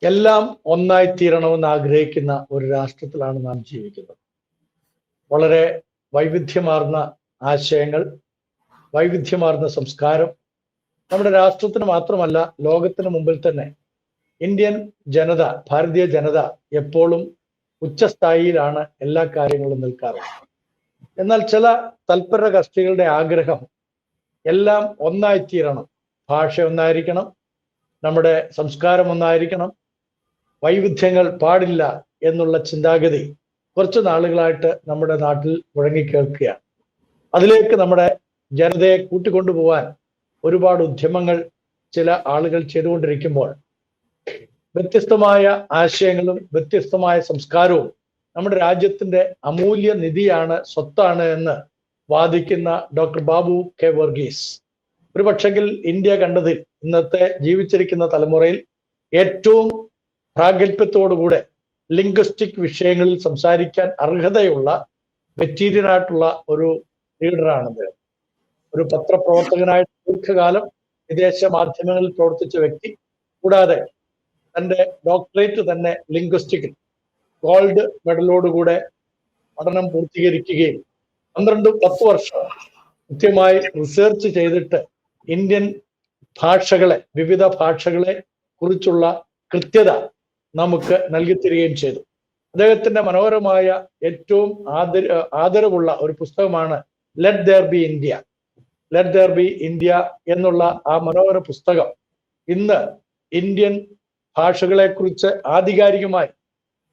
എല്ലാം ഒന്നായിത്തീരണമെന്ന് ആഗ്രഹിക്കുന്ന ഒരു രാഷ്ട്രത്തിലാണ് നാം ജീവിക്കുന്നത്. വളരെ വൈവിധ്യമാർന്ന ആശയങ്ങൾ, വൈവിധ്യമാർന്ന സംസ്കാരം നമ്മുടെ രാഷ്ട്രത്തിന് മാത്രമല്ല ലോകത്തിന് മുമ്പിൽ തന്നെ ഇന്ത്യൻ ജനത, ഭാരതീയ ജനത എപ്പോഴും ഉച്ചസ്ഥായിയിലാണ് എല്ലാ കാര്യങ്ങളും നിൽക്കാറുള്ളത്. എന്നാൽ ചില തൽപര കക്ഷികളുടെ ആഗ്രഹം എല്ലാം ഒന്നായിത്തീരണം, ഭാഷ ഒന്നായിരിക്കണം, നമ്മുടെ സംസ്കാരം ഒന്നായിരിക്കണം, വൈവിധ്യങ്ങൾ പാടില്ല എന്നുള്ള ചിന്താഗതി കുറച്ച് നാളുകളായിട്ട് നമ്മുടെ നാട്ടിൽ മുഴങ്ങിക്കേൾക്കുകയാണ്. അതിലേക്ക് നമ്മുടെ ജനതയെ കൂട്ടിക്കൊണ്ടുപോകാൻ ഒരുപാട് ഉദ്യമങ്ങൾ ചില ആളുകൾ ചെയ്തുകൊണ്ടിരിക്കുമ്പോൾ വ്യത്യസ്തമായ ആശയങ്ങളും വ്യത്യസ്തമായ സംസ്കാരവും നമ്മുടെ രാജ്യത്തിന്റെ അമൂല്യ നിധിയാണ്, സ്വത്താണ് എന്ന് വാദിക്കുന്ന ഡോക്ടർ ബാബു കെ വർഗീസ് ഒരു പക്ഷെങ്കിൽ ഇന്ത്യ കണ്ടതിൽ ഇന്നത്തെ ജീവിച്ചിരിക്കുന്ന തലമുറയിൽ ഏറ്റവും പ്രാഗൽഭ്യത്തോടുകൂടെ ലിംഗ്വിസ്റ്റിക് വിഷയങ്ങളിൽ സംസാരിക്കാൻ അർഹതയുള്ള മെറ്റീരിയലായിട്ടുള്ള ഒരു ലീഡറാണ്. ഒരു പത്രപ്രവർത്തകനായിട്ട് ദീർഘകാലം വിദേശ മാധ്യമങ്ങളിൽ പ്രവർത്തിച്ച വ്യക്തി, കൂടാതെ തന്റെ ഡോക്ടറേറ്റ് തന്നെ ലിംഗ്വിസ്റ്റിക്കിൽ ഗോൾഡ് മെഡലോടുകൂടെ പഠനം പൂർത്തീകരിക്കുകയും 10 വർഷം കൃത്യമായി റിസർച്ച് ചെയ്തിട്ട് ഇന്ത്യൻ ഭാഷകളെ, വിവിധ ഭാഷകളെ കുറിച്ചുള്ള കൃത്യത നമുക്ക് നൽകിത്തരികയും ചെയ്തു. അദ്ദേഹത്തിന്റെ മനോഹരമായ ഏറ്റവും ആദരവുള്ള ഒരു പുസ്തകമാണ് let there be India. Let there be India എന്നുള്ള ആ മനോഹര പുസ്തകം ഇന്ന് ഇന്ത്യൻ ഭാഷകളെ കുറിച്ച് ആധികാരികമായി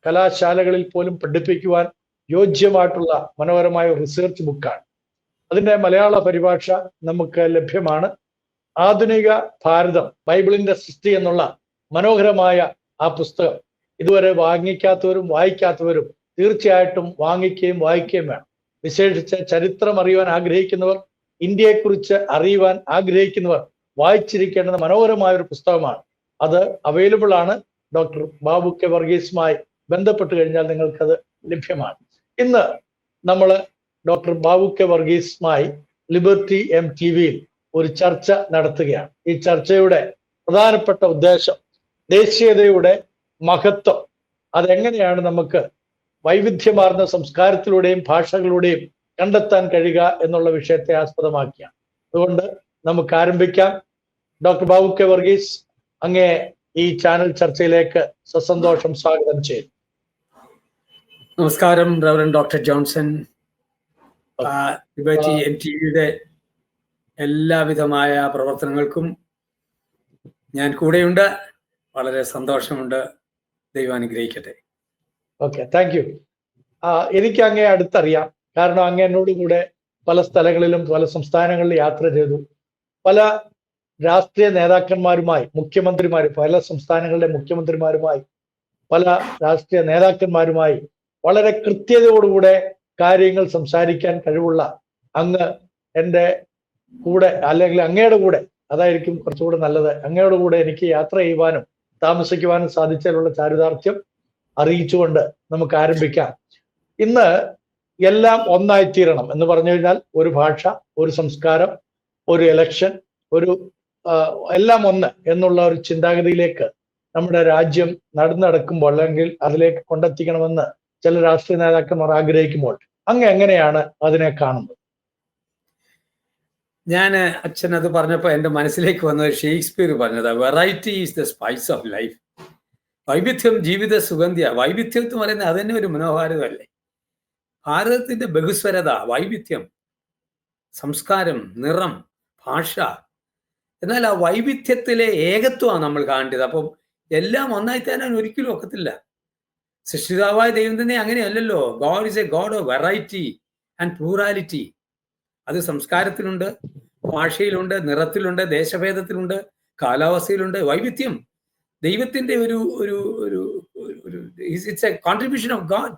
കലാശാലകളിൽ പോലും പഠിപ്പിക്കുവാൻ യോജ്യമായിട്ടുള്ള മനോഹരമായ റിസർച്ച് ബുക്കാണ്. അതിന്റെ മലയാള പരിഭാഷ നമുക്ക് ലഭ്യമാണ്. ആധുനിക ഭാരതം, ബൈബിളിന്റെ സൃഷ്ടി എന്നുള്ള മനോഹരമായ ആ പുസ്തകം ഇതുവരെ വാങ്ങിക്കാത്തവരും വായിക്കാത്തവരും തീർച്ചയായിട്ടും വാങ്ങിക്കുകയും വായിക്കുകയും വേണം. വിശേഷിച്ച് ചരിത്രം അറിയുവാൻ ആഗ്രഹിക്കുന്നവർ, ഇന്ത്യയെക്കുറിച്ച് അറിയുവാൻ ആഗ്രഹിക്കുന്നവർ വായിച്ചിരിക്കേണ്ടുന്ന മനോഹരമായ ഒരു പുസ്തകമാണ്. അത് അവൈലബിൾ ആണ്. ഡോക്ടർ ബാബു കെ വർഗീസുമായി ബന്ധപ്പെട്ട് കഴിഞ്ഞാൽ നിങ്ങൾക്കത് ലഭ്യമാണ്. ഇന്ന് നമ്മൾ ഡോക്ടർ ബാബു കെ വർഗീസുമായി ലിബർട്ടി MTVയിൽ ഒരു ചർച്ച നടത്തുകയാണ്. ഈ ചർച്ചയുടെ പ്രധാനപ്പെട്ട ഉദ്ദേശം ദേശീയതയുടെ മഹത്വം അതെങ്ങനെയാണ് നമുക്ക് വൈവിധ്യമാർന്ന സംസ്കാരത്തിലൂടെയും ഭാഷകളിലൂടെയും കണ്ടെത്താൻ കഴിയുക എന്നുള്ള വിഷയത്തെ ആസ്പദമാക്കിയാണ്. അതുകൊണ്ട് നമുക്ക് ആരംഭിക്കാം. ഡോക്ടർ ബാബു കെ വർഗീസ്, അങ്ങേ ഈ ചാനൽ ചർച്ചയിലേക്ക് സസന്തോഷം സ്വാഗതം ചെയ്യുന്നു. നമസ്കാരം റവറൻഡ് ഡോക്ടർ ജോൺസൺ. ലിബർട്ടി MTVയുടെ എല്ലാവിധമായ പ്രവർത്തനങ്ങൾക്കും ഞാൻ കൂടെയുണ്ട്. വളരെ സന്തോഷമുണ്ട്. ദൈവം അനുഗ്രഹിക്കട്ടെ. Okay, thank you. എനിക്ക് അങ്ങേ അടുത്തറിയാം. കാരണം അങ്ങ് എന്നോട് കൂടെ പല സ്ഥലങ്ങളിലും പല സംസ്ഥാനങ്ങളിൽ യാത്ര ചെയ്തു. പല രാഷ്ട്രീയ നേതാക്കന്മാരുമായി, പല സംസ്ഥാനങ്ങളുടെ മുഖ്യമന്ത്രിമാരുമായി, പല രാഷ്ട്രീയ നേതാക്കന്മാരുമായി വളരെ കൃത്യതയോടുകൂടെ കാര്യങ്ങൾ സംസാരിക്കാൻ കഴിവുള്ള അങ്ങ് എൻ്റെ കൂടെ, അല്ലെങ്കിൽ അങ്ങയുടെ കൂടെ, അതായിരിക്കും കുറച്ചുകൂടെ നല്ലത്, അങ്ങയുടെ കൂടെ എനിക്ക് യാത്ര ചെയ്യുവാനും താമസിക്കുവാനും സാധിച്ചതിലുള്ള ചാരിതാർത്ഥ്യം അറിയിച്ചുകൊണ്ട് നമുക്ക് ആരംഭിക്കാം. ഇന്ന് എല്ലാം ഒന്നായിത്തീരണം എന്ന് പറഞ്ഞു കഴിഞ്ഞാൽ ഒരു ഭാഷ, ഒരു സംസ്കാരം, ഒരു എലക്ഷൻ, എല്ലാം ഒന്ന് എന്നുള്ള ഒരു ചിന്താഗതിയിലേക്ക് നമ്മുടെ രാജ്യം നടക്കുമ്പോൾ, അല്ലെങ്കിൽ അതിലേക്ക് കൊണ്ടെത്തിക്കണമെന്ന് ചില രാഷ്ട്രീയ നേതാക്കന്മാർ ആഗ്രഹിക്കുമ്പോൾ അങ്ങ് എങ്ങനെയാണ് അതിനെ കാണുന്നത്? ഞാൻ അച്ഛൻ അത് പറഞ്ഞപ്പോൾ എൻ്റെ മനസ്സിലേക്ക് വന്നത് ഷേക്സ്പിയർ പറഞ്ഞത്, variety is the spice of life. വൈവിധ്യം ജീവിത സുഗന്ധിയ. വൈവിധ്യം എന്ന് പറയുന്നത് അതന്നെ ഒരു മനോഹാരിതല്ലേ. ഭാരതത്തിന്റെ ബഹുസ്വരത, വൈവിധ്യം, സംസ്കാരം, നിറം, ഭാഷ, എന്നാൽ ആ വൈവിധ്യത്തിലെ ഏകത്വമാണ് നമ്മൾ കാണേണ്ടത്. അപ്പം എല്ലാം ഒന്നായി തരാൻ ഒരിക്കലും ഒക്കത്തില്ല. സൃഷ്ടിതാവായ ദൈവം തന്നെ അങ്ങനെയല്ലല്ലോ. God is a God of variety and plurality. അത് സംസ്കാരത്തിലുണ്ട്, ഭാഷയിലുണ്ട്, നിറത്തിലുണ്ട്, ദേശഭേദത്തിലുണ്ട്, കാലാവസ്ഥയിലുണ്ട്. വൈവിധ്യം ദൈവത്തിന്റെ it's a contribution of God.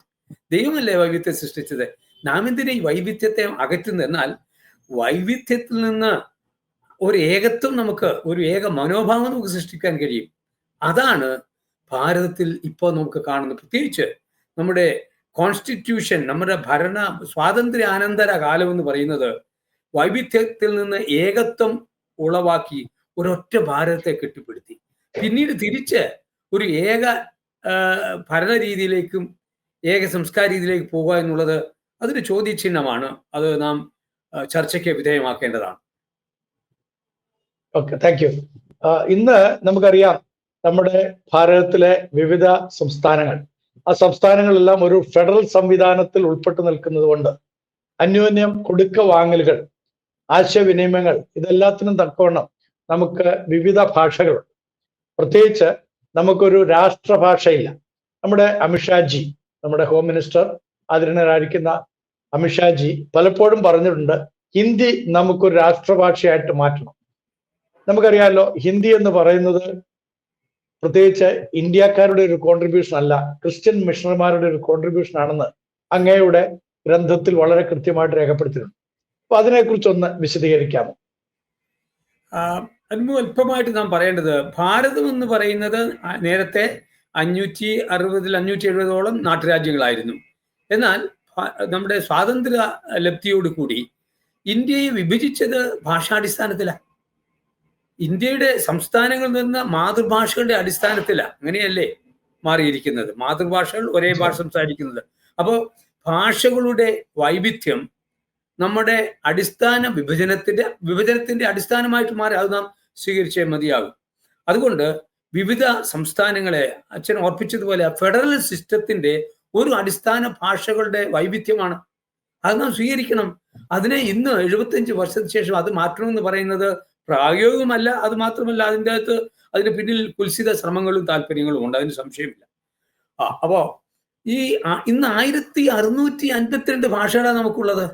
ദൈവമല്ലേ വൈവിധ്യം സൃഷ്ടിച്ചത്. നാം എന്തിനാ ഈ വൈവിധ്യത്തെ അകറ്റുന്നത്? എന്നാൽ വൈവിധ്യത്തിൽ നിന്ന് ഒരു ഏകത്വം, ഒരു ഏക മനോഭാവം നമുക്ക് സൃഷ്ടിക്കാൻ കഴിയും. അതാണ് ഭാരതത്തിൽ ഇപ്പോൾ നമുക്ക് കാണുന്നത്. പ്രത്യേകിച്ച് നമ്മുടെ കോൺസ്റ്റിറ്റ്യൂഷൻ, നമ്മുടെ സ്വാതന്ത്ര്യാനന്തര കാലം എന്ന് പറയുന്നത് വൈവിധ്യത്തിൽ നിന്ന് ഏകത്വം ഉളവാക്കി ഒരൊറ്റ ഭാരതത്തെ കെട്ടിപ്പടുത്തി. പിന്നീട് തിരിച്ച് ഒരു ഏക ഭരണ രീതിയിലേക്കും ഏക സംസ്കാര രീതിയിലേക്ക് പോകുക എന്നുള്ളത് അതൊരു ചോദ്യചിഹ്നമാണ്. അത് നാം ചർച്ചയ്ക്ക് വിധേയമാക്കേണ്ടതാണ്. Okay, thank you. ഇന്ന് നമുക്കറിയാം നമ്മുടെ ഭാരതത്തിലെ വിവിധ സംസ്ഥാനങ്ങൾ, ആ സംസ്ഥാനങ്ങളെല്ലാം ഒരു ഫെഡറൽ സംവിധാനത്തിൽ ഉൾപ്പെട്ടു നിൽക്കുന്നത് കൊണ്ട് അന്യോന്യം കൊടുക്ക വാങ്ങലുകൾ, ആശയവിനിമയങ്ങൾ, ഇതെല്ലാത്തിനും തക്കവണ്ണം നമുക്ക് വിവിധ ഭാഷകളുണ്ട്. പ്രത്യേകിച്ച് നമുക്കൊരു രാഷ്ട്രഭാഷയില്ല. നമ്മുടെ അമിത്ഷാജി, നമ്മുടെ ഹോം മിനിസ്റ്റർ ആദരണീയരായിരിക്കുന്ന അമിത്ഷാജി പലപ്പോഴും പറഞ്ഞിട്ടുണ്ട്, ഹിന്ദി നമുക്കൊരു രാഷ്ട്രഭാഷയായിട്ട് മാറ്റണം. നമുക്കറിയാമല്ലോ, ഹിന്ദി എന്ന് പറയുന്നത് പ്രത്യേകിച്ച് ഇന്ത്യക്കാരുടെ ഒരു കോൺട്രിബ്യൂഷൻ അല്ല, ക്രിസ്ത്യൻ മിഷണറിമാരുടെ ഒരു കോൺട്രിബ്യൂഷൻ ആണെന്ന് അങ്ങയുടെ ഗ്രന്ഥത്തിൽ വളരെ കൃത്യമായിട്ട് രേഖപ്പെടുത്തിയിട്ടുണ്ട്. അപ്പൊ അതിനെക്കുറിച്ചൊന്ന് വിശദീകരിക്കാമോ? അതിന് അല്പമായിട്ട് നാം പറയേണ്ടത്, ഭാരതം എന്ന് പറയുന്നത് നേരത്തെ 570-570ഓളം നാട്ടുരാജ്യങ്ങളായിരുന്നു. എന്നാൽ നമ്മുടെ സ്വാതന്ത്ര്യ ലബ്ധിയോടുകൂടി ഇന്ത്യയെ വിഭജിച്ചത് ഭാഷാടിസ്ഥാനത്തിലാണ്. ഇന്ത്യയുടെ സംസ്ഥാനങ്ങളിൽ നിന്ന് മാതൃഭാഷകളുടെ അടിസ്ഥാനത്തിലാണ്, അങ്ങനെയല്ലേ മാറിയിരിക്കുന്നത്. മാതൃഭാഷകൾ ഒരേ ഭാഷ സംസാരിക്കുന്നത്. അപ്പോൾ ഭാഷകളുടെ വൈവിധ്യം നമ്മുടെ അടിസ്ഥാന വിഭജനത്തിന്റെ അടിസ്ഥാനമായിട്ട് മാറി. അത് നാം സ്വീകരിച്ചേ മതിയാകും. അതുകൊണ്ട് വിവിധ സംസ്ഥാനങ്ങളെ അച്ഛൻ ഓർപ്പിച്ചതുപോലെ ഫെഡറൽ സിസ്റ്റത്തിന്റെ ഒരു അടിസ്ഥാന ഭാഷകളുടെ വൈവിധ്യമാണ്. അത് നാം സ്വീകരിക്കണം. അതിനെ ഇന്ന് 75 വർഷത്തിന് ശേഷം അത് മാറ്റണമെന്ന് പറയുന്നത് പ്രായോഗികമല്ല. അത് മാത്രമല്ല, അതിന് പിന്നിൽ കുൽസിത ശ്രമങ്ങളും താല്പര്യങ്ങളും ഉണ്ട്, അതിന് സംശയമില്ല. അപ്പോ ഇന്ന് 1652 ഭാഷകളാണ് നമുക്കുള്ളത്.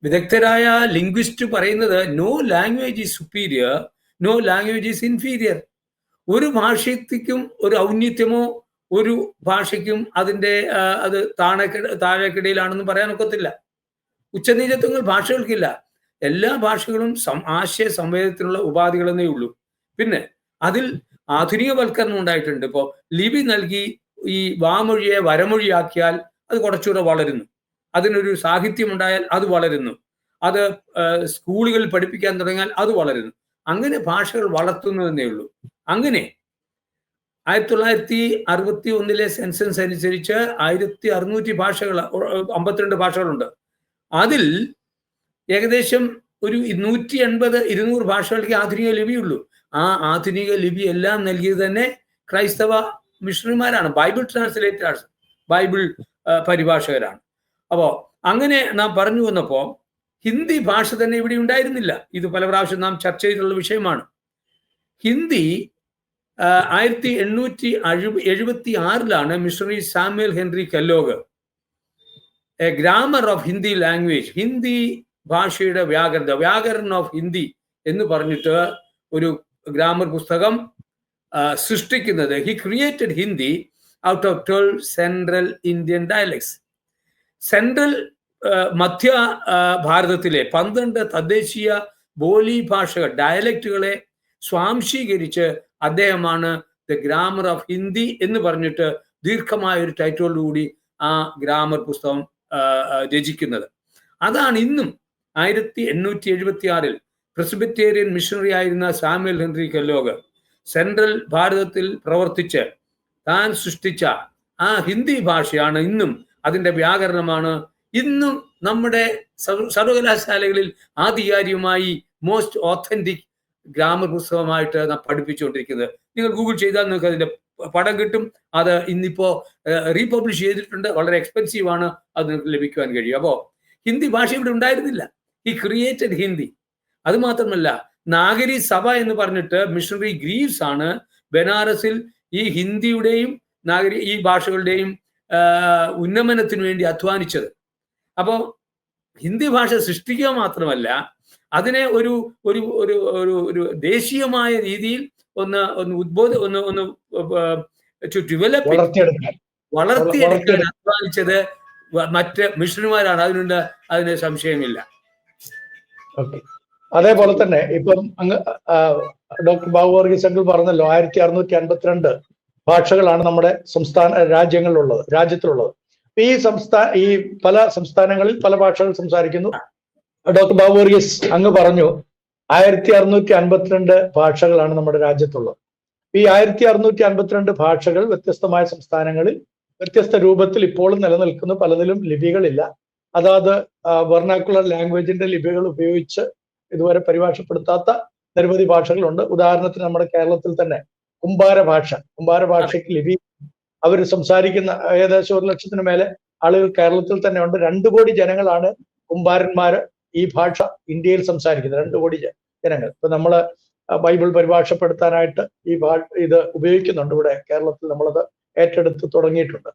വിദഗ്ധരായ ലിംഗ്വിസ്റ്റ് പറയുന്നത് no language is superior, no language is inferior. ഒരു ഭാഷയ്ക്കും ഒരു ഔന്നിത്യമോ ഒരു ഭാഷയ്ക്കും അതിൻ്റെ അത് താഴേക്കിടയിലാണെന്ന് പറയാനൊക്കത്തില്ല. ഉച്ചനീചത്വങ്ങൾ ഭാഷകൾക്കില്ല. എല്ലാ ഭാഷകളും ആശയ സംവേദനത്തിനുള്ള ഉപാധികളെന്നേ ഉള്ളൂ. പിന്നെ അതിൽ ആധുനികവൽക്കരണം ഉണ്ടായിട്ടുണ്ട്. ഇപ്പോൾ ലിപി നൽകി ഈ വാമൊഴിയെ വരമൊഴിയാക്കിയാൽ അത് കുറച്ചുകൂടെ വളരുന്നു. അതിനൊരു സാഹിത്യം ഉണ്ടായാൽ അത് വളരുന്നു. അത് സ്കൂളുകളിൽ പഠിപ്പിക്കാൻ തുടങ്ങിയാൽ അത് വളരുന്നു. അങ്ങനെ ഭാഷകൾ വളർത്തുന്നതെന്നേ ഉള്ളൂ. അങ്ങനെ 1961 സെൻസസ് അനുസരിച്ച് 1600 ഭാഷകൾ, 52 ഭാഷകളുണ്ട്. അതിൽ ഏകദേശം ഒരു 180-200 ഭാഷകൾക്ക് ആധുനിക ലിപിയുള്ളൂ. ആ ആധുനിക ലിപി എല്ലാം നൽകിയത് തന്നെ ക്രൈസ്തവ മിഷണറിമാരാണ്, ബൈബിൾ ട്രാൻസ്ലേറ്റേഴ്സ്, ബൈബിൾ പരിഭാഷകരാണ്. അപ്പോൾ അങ്ങനെ നാം പറഞ്ഞു വന്നപ്പോൾ ഹിന്ദി ഭാഷ തന്നെ ഇവിടെ ഉണ്ടായിരുന്നില്ല. ഇത് പല പ്രാവശ്യം നാം ചർച്ച ചെയ്തിട്ടുള്ള വിഷയമാണ്. Hindi 1876 missionary Samuel Henry Kellogg A grammar of Hindi language, Hindi ഭാഷയുടെ വ്യാകരണം ഓഫ് ഹിന്ദി എന്ന് പറഞ്ഞിട്ട് ഒരു ഗ്രാമർ പുസ്തകം സൃഷ്ടിക്കുന്നത്. He created Hindi out of 12 central Indian dialects. Central മധ്യ ഭാരതത്തിലെ 12 തദ്ദേശീയ ബോലി ഭാഷകൾ, ഡയലക്റ്റുകളെ സ്വാംശീകരിച്ച് അദ്ദേഹമാണ് ദ ഗ്രാമർ ഓഫ് ഹിന്ദി എന്ന് പറഞ്ഞിട്ട് ദീർഘമായ ഒരു ടൈറ്റിലോടുകൂടി ആ ഗ്രാമർ പുസ്തകം രചിക്കുന്നത്. അതാണ് ഇന്നും 1876 പ്രസ്ബിറ്റേറിയൻ മിഷണറി ആയിരുന്ന സാമുവൽ ഹെൻറി കെല്ലോഗ് സെൻട്രൽ ഭാരതത്തിൽ പ്രവർത്തിച്ച് താൻ സൃഷ്ടിച്ച ആ ഹിന്ദി ഭാഷയാണ് ഇന്നും, അതിൻ്റെ വ്യാകരണമാണ് ഇന്നും നമ്മുടെ സർവകലാശാലകളിൽ ആധികാരികമായി മോസ്റ്റ് ഓത്തന്റിക് ഗ്രാമർ പുസ്തകമായിട്ട് നാം പഠിപ്പിച്ചുകൊണ്ടിരിക്കുന്നത്. നിങ്ങൾ ഗൂഗിൾ ചെയ്താൽ നിങ്ങൾക്ക് അതിൻ്റെ പടം കിട്ടും. അത് ഇന്നിപ്പോൾ റീപബ്ലിഷ് ചെയ്തിട്ടുണ്ട്. വളരെ എക്സ്പെൻസീവ് ആണ്, അത് നിങ്ങൾക്ക് ലഭിക്കുവാൻ കഴിയും. അപ്പോൾ ഹിന്ദി ഭാഷ ഇവിടെ ഉണ്ടായിരുന്നില്ല. He created Hindi. അതുമാത്രമല്ല, നാഗരി സഭ എന്ന് പറഞ്ഞിട്ട് മിഷണറി ഗ്രീവ്സ് ആണ് ബനാറസിൽ ഈ ഹിന്ദിയുടെയും ഈ ഭാഷകളുടെയും ഉന്നമനത്തിന് വേണ്ടി അധ്വാനിച്ചത്. അപ്പോൾ ഹിന്ദി ഭാഷ സൃഷ്ടിക്കുക മാത്രമല്ല, അതിനെ ഒരു ഒരു ഒരു ഒരു ദേശീയമായ രീതിയിൽ ഒന്ന് വളർത്തിയെടുക്കാൻ അധ്വാനിച്ചത് മറ്റ് മിഷണറിമാരാണ്. അതിന് സംശയമില്ല. അതേപോലെ തന്നെ ഇപ്പം ഡോക്ടർ ബാബു വർഗീസ് അങ്കിൾ പറഞ്ഞല്ലോ, 1652 ഭാഷകളാണ് നമ്മുടെ രാജ്യത്തിലുള്ളത്. ഈ പല സംസ്ഥാനങ്ങളിൽ പല ഭാഷകൾ സംസാരിക്കുന്നു. ഡോക്ടർ ബാബു വർഗീസ് അങ്ങ് പറഞ്ഞു 1652 ഭാഷകളാണ് നമ്മുടെ രാജ്യത്തുള്ളത്. ഈ 1652 ഭാഷകൾ വ്യത്യസ്തമായ സംസ്ഥാനങ്ങളിൽ വ്യത്യസ്ത രൂപത്തിൽ ഇപ്പോഴും നിലനിൽക്കുന്നു. പലതിലും ലിപികളില്ല. അതാത് വെർണാക്കുലർ ലാംഗ്വേജിന്റെ ലിപികൾ ഉപയോഗിച്ച് ഇതുവരെ പരിഭാഷപ്പെടുത്താത്ത നിരവധി ഭാഷകളുണ്ട്. ഉദാഹരണത്തിന് നമ്മുടെ കേരളത്തിൽ തന്നെ കുംഭാര ഭാഷയ്ക്ക് ലിപി അവർ സംസാരിക്കുന്ന ഏകദേശം 1 ലക്ഷത്തിന് മേലെ ആളുകൾ കേരളത്തിൽ തന്നെ ഉണ്ട്. 2 കോടി ജനങ്ങളാണ് കുംഭാരന്മാര് ഈ ഭാഷ ഇന്ത്യയിൽ സംസാരിക്കുന്നത്. 2 കോടി ജനങ്ങൾ. ഇപ്പൊ നമ്മള് ബൈബിൾ പരിഭാഷപ്പെടുത്താനായിട്ട് ഇത് ഉപയോഗിക്കുന്നുണ്ട്. ഇവിടെ കേരളത്തിൽ നമ്മളത് ഏറ്റെടുത്ത് തുടങ്ങിയിട്ടുണ്ട്.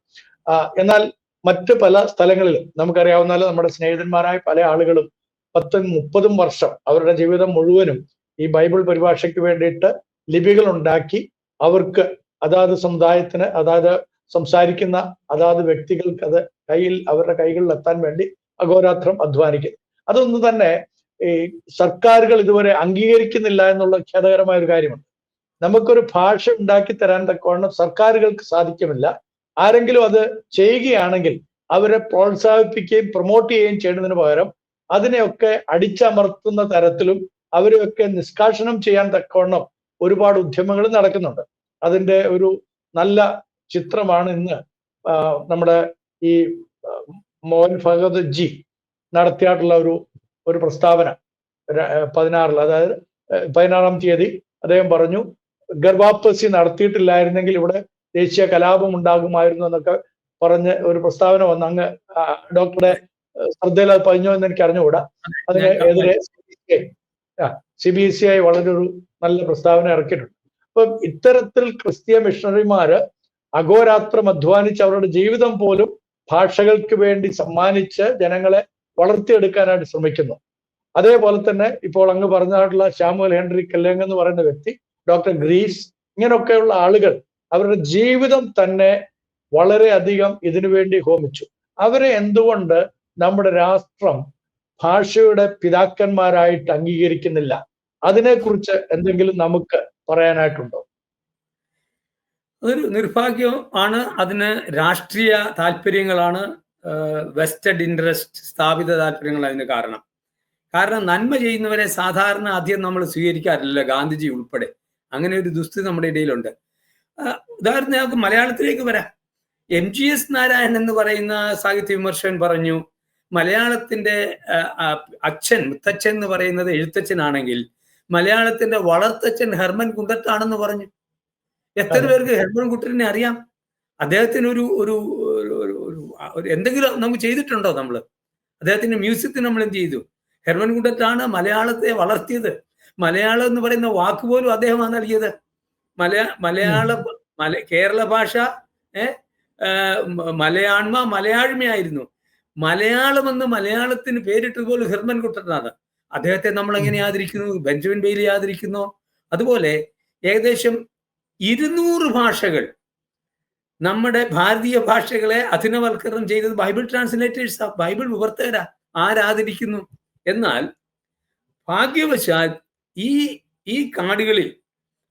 എന്നാൽ മറ്റ് പല സ്ഥലങ്ങളിലും നമുക്കറിയാവുന്ന നമ്മുടെ സ്നേഹിതന്മാരായ പല ആളുകളും 10-30 വർഷം അവരുടെ ജീവിതം മുഴുവനും ഈ ബൈബിൾ പരിഭാഷയ്ക്ക് വേണ്ടിയിട്ട് ലിപികൾ ഉണ്ടാക്കി അവർക്ക് അതാത് സമുദായത്തിന് അതാത് സംസാരിക്കുന്ന അതാത് വ്യക്തികൾക്ക് അത് അവരുടെ കൈകളിൽ എത്താൻ വേണ്ടി അഹോരാത്രം അധ്വാനിക്കുന്നു. അതൊന്നും തന്നെ ഈ സർക്കാരുകൾ ഇതുവരെ അംഗീകരിക്കുന്നില്ല എന്നുള്ള ഖേദകരമായ ഒരു കാര്യമുണ്ട്. നമുക്കൊരു ഭാഷ ഉണ്ടാക്കി തരാൻ തക്കവണ്ണം സർക്കാരുകൾക്ക് സാധിക്കുമില്ല. ആരെങ്കിലും അത് ചെയ്യുകയാണെങ്കിൽ അവരെ പ്രോത്സാഹിപ്പിക്കുകയും പ്രൊമോട്ട് ചെയ്യുകയും ചെയ്യുന്നതിന് പകരം അതിനെയൊക്കെ അടിച്ചമർത്തുന്ന തരത്തിലും അവരെയൊക്കെ നിഷ്കാഷണം ചെയ്യാൻ തക്കവണ്ണം ഒരുപാട് ഉദ്യമങ്ങൾ നടക്കുന്നുണ്ട്. അതിന്റെ ഒരു നല്ല ചിത്രമാണ് ഇന്ന് നമ്മുടെ ഈ മോഹൻ ഭഗവത് ജി നടത്തിയിട്ടുള്ള ഒരു പ്രസ്താവന 16 അതായത് 16-ാം തീയതി അദ്ദേഹം പറഞ്ഞു, ഗർഭാപ്പസി നടത്തിയിട്ടില്ലായിരുന്നെങ്കിൽ ഇവിടെ ദേശീയ കലാപം ഉണ്ടാകുമായിരുന്നു എന്നൊക്കെ പറഞ്ഞ് ഒരു പ്രസ്താവന വന്ന് അങ്ങ് ഡോക്ടറുടെ ശ്രദ്ധയിൽ അത് പതിഞ്ഞോ എന്ന് എനിക്ക് അറിഞ്ഞുകൂടാ. അതിനെതിരെ CBSI വളരെ ഒരു നല്ല പ്രസ്താവന ഇറക്കിയിട്ടുണ്ട്. അപ്പം ഇത്തരത്തിൽ ക്രിസ്തീയ മിഷണറിമാര് അഹോരാത്രം അധ്വാനിച്ച് അവരുടെ ജീവിതം പോലും ഭാഷകൾക്ക് വേണ്ടി സമ്മാനിച്ച് ജനങ്ങളെ വളർത്തിയെടുക്കാനായിട്ട് ശ്രമിക്കുന്നു. അതേപോലെ തന്നെ ഇപ്പോൾ അങ്ങ് പറഞ്ഞായിട്ടുള്ള ശാമുവൽ ഹെൻറി കെല്ലേങ് എന്ന് പറയുന്ന വ്യക്തി, ഡോക്ടർ ഗ്രീസ്, ഇങ്ങനെയൊക്കെയുള്ള ആളുകൾ അവരുടെ ജീവിതം തന്നെ വളരെയധികം ഇതിനു വേണ്ടി ഹോമിച്ചു. അവരെ എന്തുകൊണ്ട് നമ്മുടെ രാഷ്ട്രം ഭാഷയുടെ പിതാക്കന്മാരായിട്ട് അംഗീകരിക്കുന്നില്ല? അതിനെക്കുറിച്ച് എന്തെങ്കിലും നമുക്ക് പറയാനായിട്ടുണ്ടോ? അതൊരു നിർഭാഗ്യം ആണ്. അതിന് രാഷ്ട്രീയ താല്പര്യങ്ങളാണ്, വെസ്റ്റഡ് ഇൻട്രസ്റ്റ്, സ്ഥാപിത താല്പര്യങ്ങൾ അതിന് കാരണം. നന്മ ചെയ്യുന്നവരെ സാധാരണ ആദ്യം നമ്മൾ സ്വീകരിക്കാറില്ല, ഗാന്ധിജി ഉൾപ്പെടെ. അങ്ങനെ ഒരു ദുസ്ഥിതി നമ്മുടെ ഇടയിലുണ്ട്. ഉദാഹരണത്തിന് നമുക്ക് മലയാളത്തിലേക്ക് വരാം. MGS നാരായണൻ എന്ന് പറയുന്ന സാഹിത്യ വിമർശകൻ പറഞ്ഞു, മലയാളത്തിന്റെ അച്ഛൻ, മുത്തച്ഛൻ എന്ന് പറയുന്നത് എഴുത്തച്ഛനാണെങ്കിൽ മലയാളത്തിന്റെ വളർത്തച്ഛൻ ഹെർമൻ കുണ്ടത്താണെന്ന് പറഞ്ഞു. എത്ര പേർക്ക് ഹെർമൻ കുണ്ടത്തിനെ അറിയാം? അദ്ദേഹത്തിന് ഒരു എന്തെങ്കിലും നമുക്ക് ചെയ്തിട്ടുണ്ടോ? നമ്മൾ അദ്ദേഹത്തിന്റെ മ്യൂസിയത്തിന് നമ്മൾ എന്ത് ചെയ്തു? ഹെർമൻ കുണ്ടത്താണ് മലയാളത്തെ വളർത്തിയത്. മലയാളം എന്ന് പറയുന്ന വാക്ക് പോലും അദ്ദേഹമാണ് നൽകിയത്. കേരള ഭാഷ മലയാഴ്മയായിരുന്നു. മലയാളം എന്ന് മലയാളത്തിന് പേരിട്ടതുപോലെ ഹെർമൻ കുണ്ടത്താണ്. അദ്ദേഹത്തെ നമ്മൾ എങ്ങനെ ആദരിക്കുന്നു? ബെഞ്ചമിൻ ബെയ്ലി ആദരിക്കുന്നു. അതുപോലെ ഏകദേശം 200 ഭാഷകൾ, നമ്മുടെ ഭാരതീയ ഭാഷകളെ അധുനവൽക്കരണം ചെയ്തത് ബൈബിൾ ട്രാൻസ്ലേറ്റേഴ്സാ, ബൈബിൾ വിവർത്തകരാ. ആരാദരിക്കുന്നു? എന്നാൽ ഭാഗ്യവശാൽ ഈ കാടുകളിൽ